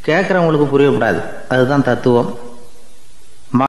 கேட்குறவங்களுக்கு புரியக்கூடாது, அதுதான் தத்துவம்.